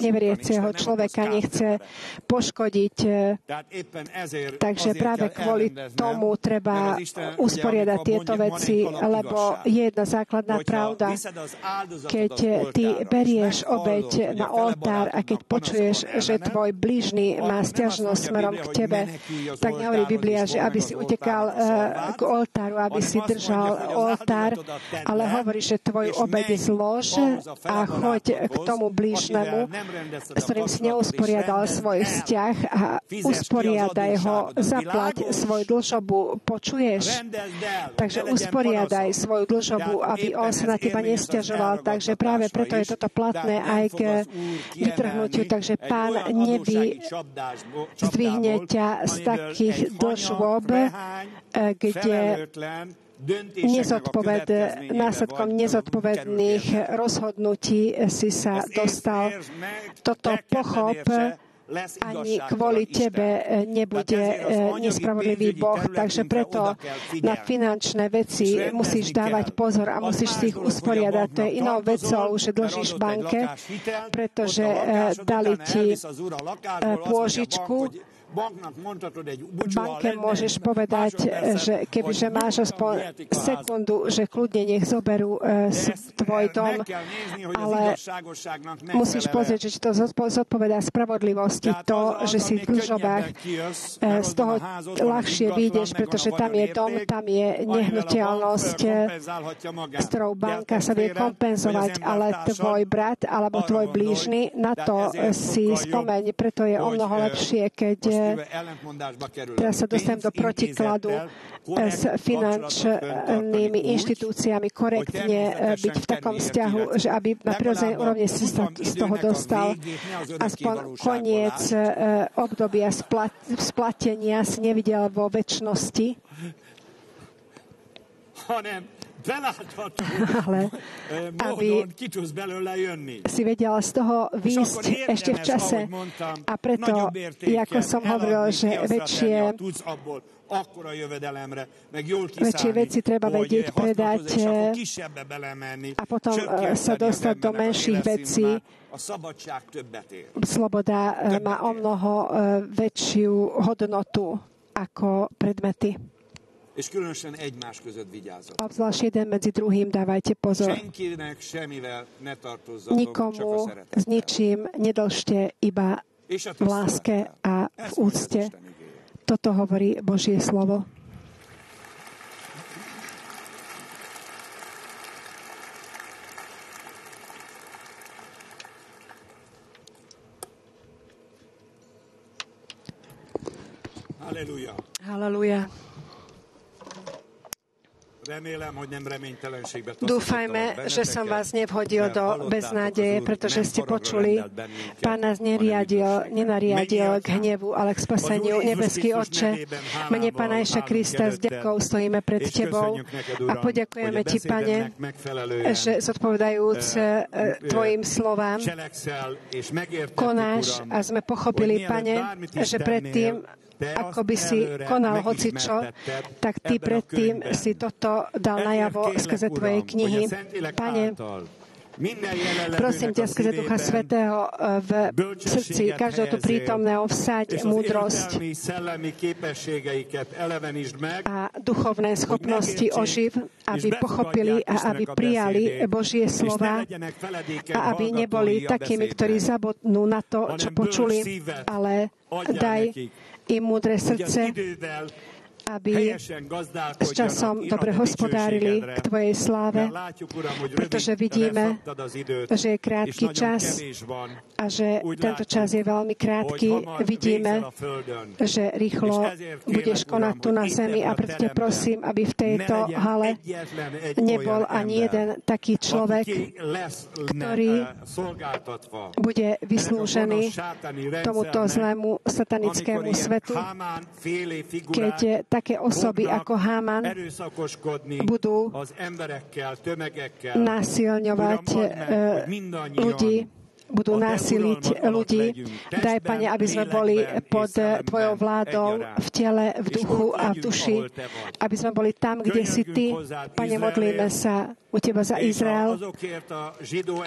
neveriaceho človeka nechce poškodiť. Takže práve kvôli tomu treba usporiadať tieto veci, lebo je jedna základná pravda. Keď ty berieš obeť na oltár a keď počuješ, že tvoj blížny má sťažnosť smerom k tebe, tak nehovorí Biblia, že aby si utekal k oltáru, aby si držal oltár, ale hovorí, že tvoju obeť zlož a choď k tomu blížnemu, s ktorým si neusporiadal svoj vzťah a usporiadaj ho, zaplať svoju dlžobu. Počuješ? Takže usporiadaj svoju dlžobu, aby on sa na teba nesťažoval. Takže práve preto je toto platné aj k vytrhnutiu. Takže Pán zdvihne ťa z takých dlžôb, kde následkom nezodpovedných rozhodnutí si sa dostal. Toto pochop ani kvôli tebe nebude nespravodlivý Boh. Takže preto na finančné veci musíš dávať pozor a musíš si ich usporiadať. To je inou vecou, že dlžíš banke, pretože dali ti pôžičku. Banke môžeš povedať, že kebyže máš aspoň sekundu, že kľudne nech zoberú tvoj dom, ale musíš pozrieť, že to zodpovedá spravodlivosti. To, že si v dlžobách, z toho ľahšie vyjdeš, pretože tam je dom, tam je nehnuteľnosť, s ktorou banka sa vie kompenzovať, ale tvoj brat alebo tvoj blížny, na to si spomeň, preto je o mnoho lepšie, keď teraz sa dostanem do protikladu s finančnými inštitúciami, korektne byť v takom vzťahu, že aby na prirodzenej úrovni si sa z toho dostal. Aspoň koniec obdobia splatenia si nevidel vo večnosti. Ale aby si vedela z toho výjsť ešte v čase. A preto, ako som hovoril, že väčšie veci treba vedieť predať a potom sa dostať do menších vecí. Sloboda má o mnoho väčšiu hodnotu ako predmety. És különösen egymás között vigyázzatok. Obzvlášť jeden medzi druhým dávajte pozor. Nikomu s ničím nedlžte, iba v láske a v úcte. Toto hovorí Božie slovo. Halleluja. Halleluja. Dúfajme, že som vás nevhodil do beznádeje, pretože ste počuli, Pán nás nenariadil k hnevu, ale k spaseniu. Nebeský Otče, mene Pána Ježiša Krista s vďakou stojíme pred Tebou a poďakujeme Ti, Pane, že zodpovedajúc Tvojim slovám konáš a sme pochopili, Pane, že predtým ako by si konal hocičo, tak ty predtým si toto dal najavo skrze tvojej knihy. Pane, prosím ťa skrze Ducha Svätého v srdci každého tu prítomného vsaď múdrosť a duchovné schopnosti oživ, aby pochopili a aby prijali Božie slova a aby neboli takými, ktorí zabudnú na to, čo počuli, ale daj im múdre srdce, aby s časom dobre hospodárili k Tvojej sláve, pretože vidíme, že je krátky čas a že tento čas je veľmi krátky. Vidíme, že rýchlo budeš konať tu na zemi a preto ťa prosím, aby v tejto hale nebol ani jeden taký človek, ktorý bude vyslúžený tomuto zlému satanickému svetu, keď také osoby ako Haman budú násilňovať ľudí, budú násiliť ľudí. Daj, Pane, aby sme boli pod Tvojou vládou v tele, v duchu a v duši. Aby sme boli tam, kde si Ty. Pane, modlíme sa u Teba za Izrael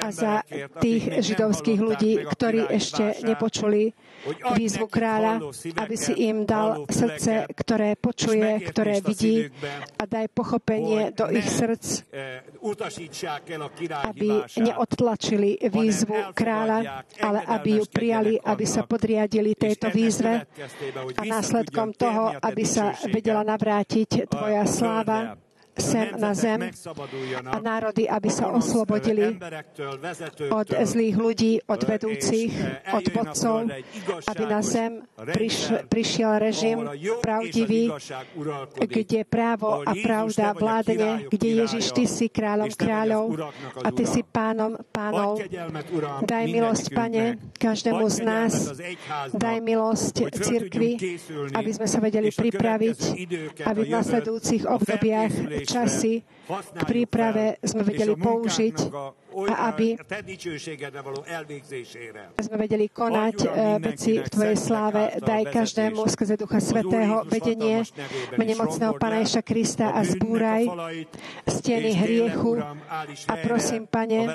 a za tých židovských ľudí, ktorí ešte nepočuli výzvu kráľa, aby si im dal srdce, ktoré počuje, ktoré vidí a daj pochopenie do ich srdc, aby neodtlačili výzvu kráľa, ale aby ju prijali, aby sa podriadili tejto výzve a následkom toho, aby sa vedela navrátiť Tvoja sláva sem na zem a národy, aby sa oslobodili od zlých ľudí, od vedúcich, od vodcov, aby na zem prišiel režim pravdivý, kde právo a pravda vládne, kde Ježiš, Ty si kráľom kráľov a Ty si pánom pánov. Daj milosť, Pane, každému z nás. Daj milosť cirkvi, aby sme sa vedeli pripraviť, aby v nasledujúcich obdobiach časy k príprave sme vedeli použiť a aby sme vedeli konať veci v Tvojej sláve. Daj každému skrze Ducha Svätého vedenie mene mocného Pána Ježiša Krista a zbúraj steny hriechu a prosím, Pane,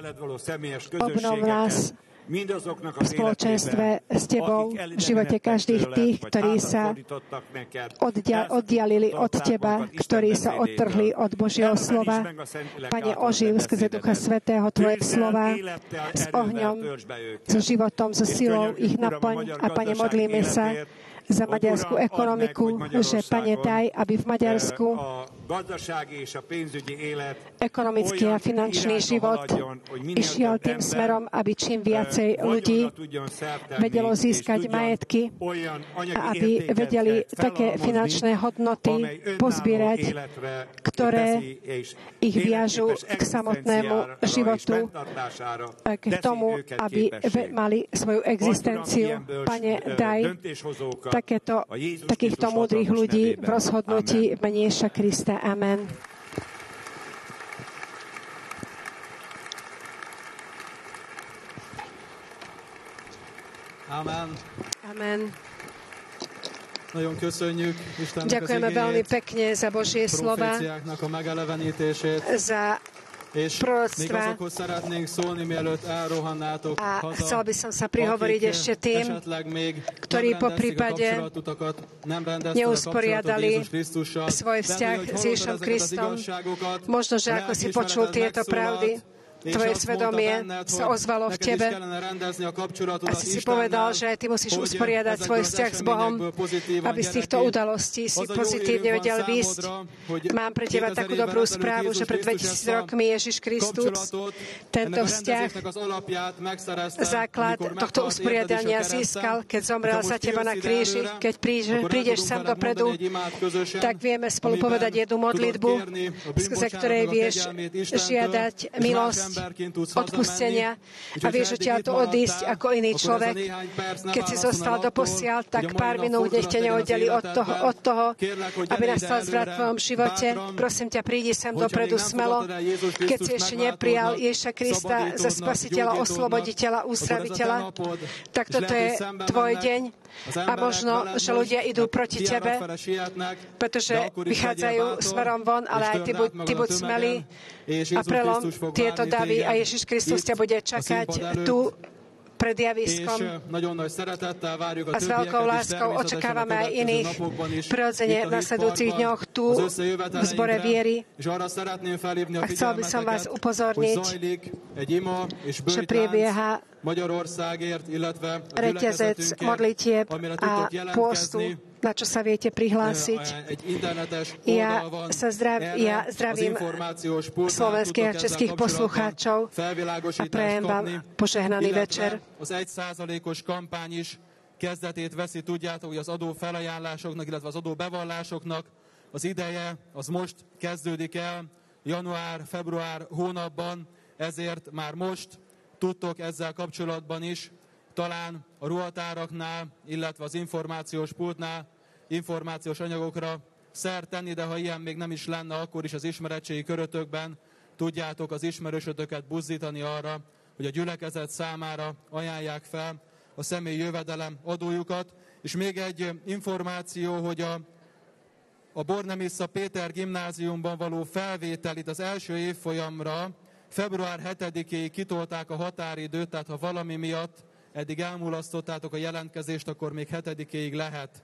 obnov nás v spoločenstve s Tebou, v živote každých tých, ktorí sa oddialili od Teba, ktorí sa odtrhli od Božieho slova. Pane, oživ skrze Ducha Svätého Tvoje slova s ohňom, so životom, so silou ich naplň. A Pane, modlíme sa za maďarskú ekonomiku, že, Pane, daj, aby v Maďarsku ekonomický a finančný život išiel tým smerom, aby čím viacej ľudí vedelo získať majetky a aby vedeli také finančné hodnoty pozbierať, ktoré ich viažú k samotnému životu, k tomu, aby mali svoju existenciu. Pane, daj takýchto múdrych ľudí v rozhodnutí v mene Ježiša Krista. Amen. Amen. Amen. Nagyon köszönjük Istennek Ďakujeme veľmi pekne za Božie slova, proféciáknak a megelevenítését. za És még azokhoz szeretnénk szólni, mielőtt elrohannátok a haza, chcel by som sa prihovoriť ešte tým, ktorí po prípade neusporiadali svoj vzťah s Ježišom Kristom. Možno, že ako si počul tieto pravdy, tvoje svedomie sa ozvalo v tebe a si povedal, že aj ty musíš usporiadať svoj vzťah s Bohom, aby z týchto udalostí si pozitívne vedel výjsť. Mám pre teba takú dobrú správu, že pred 2000 rokmi Ježiš Kristus tento vzťah, základ tohto usporiadania získal, keď zomrel za teba na kríži. Keď prídeš sem dopredu, tak vieme spolu povedať jednu modlitbu, skrze ktorej vieš žiadať milosť, odpustenia a vieš odtiaľto odísť ako iný človek. Keď si zostal doposiaľ, tak pár minút nech ťa neoddeli od toho, aby nastal zvrat v tvojom živote. Prosím ťa, prídi sem dopredu smelo. Keď si ešte neprijal Ježiša Krista za spasiteľa, osloboditeľa, uzdraviteľa, tak toto je tvoj deň. A možno, že ľudia idú proti tebe, pretože vychádzajú smerom von, ale aj ty buď smelý a prelom tieto davy a Ježiš Kristus ťa bude čakať tu pred javiskom a s veľkou láskou očakávame aj iných prirodzene v nasledujúcich dňoch tu v zbore viery. A chcel by som vás upozorniť, že prebieha reťazec modlitieb a pôstu, na čo sa viete prihlásiť. Ja zdravím slovenských a českých poslucháčov a prajem vám požehnaný večer. Az 1%-os kampány is kezdetét veszi, tudjátok, hogy az adó felajánlásoknak, illetve az adó bevallásoknak az ideje, az most kezdődik el, január-február hónapban, ezért már most tudtok ezzel kapcsolatban is talán a ruhatáraknál, illetve az információs pultnál információs anyagokra szert tenni, de ha ilyen még nem is lenne, akkor is az ismeretségi körötökben tudjátok az ismerősötöket buzdítani arra, hogy a gyülekezet számára ajánlják fel a személyi jövedelem adójukat. És még egy információ, hogy a Bornemisza Péter gimnáziumban való felvételit az első évfolyamra február 7-éig kitolták a határidőt, tehát ha valami miatt eddig elmulasztottátok a jelentkezést, akkor még 7-éig lehet.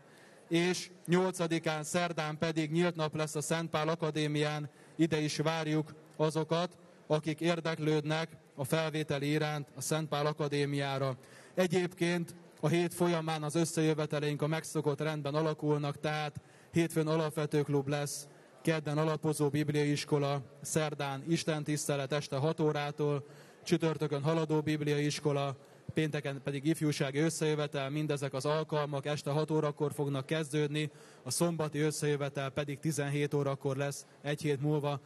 És 8-án, szerdán pedig nyílt nap lesz a Szent Pál Akadémián, ide is várjuk azokat, akik érdeklődnek a felvételi iránt a Szent Pál Akadémiára. Egyébként a hét folyamán az összejöveteleink a megszokott rendben alakulnak, tehát hétfőn alapvetőklub lesz, kedden alapozó bibliaiskola, szerdán istentisztelet este 6 órától, csütörtökön haladó bibliaiskola, pénteken pedig ifjúsági összejövetel, mindezek az alkalmak este 6 órakor fognak kezdődni, a szombati összejövetel pedig 17 órakor lesz egy hét múlva.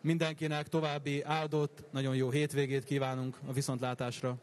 Mindenkinek további áldott, nagyon jó hétvégét kívánunk, a viszontlátásra!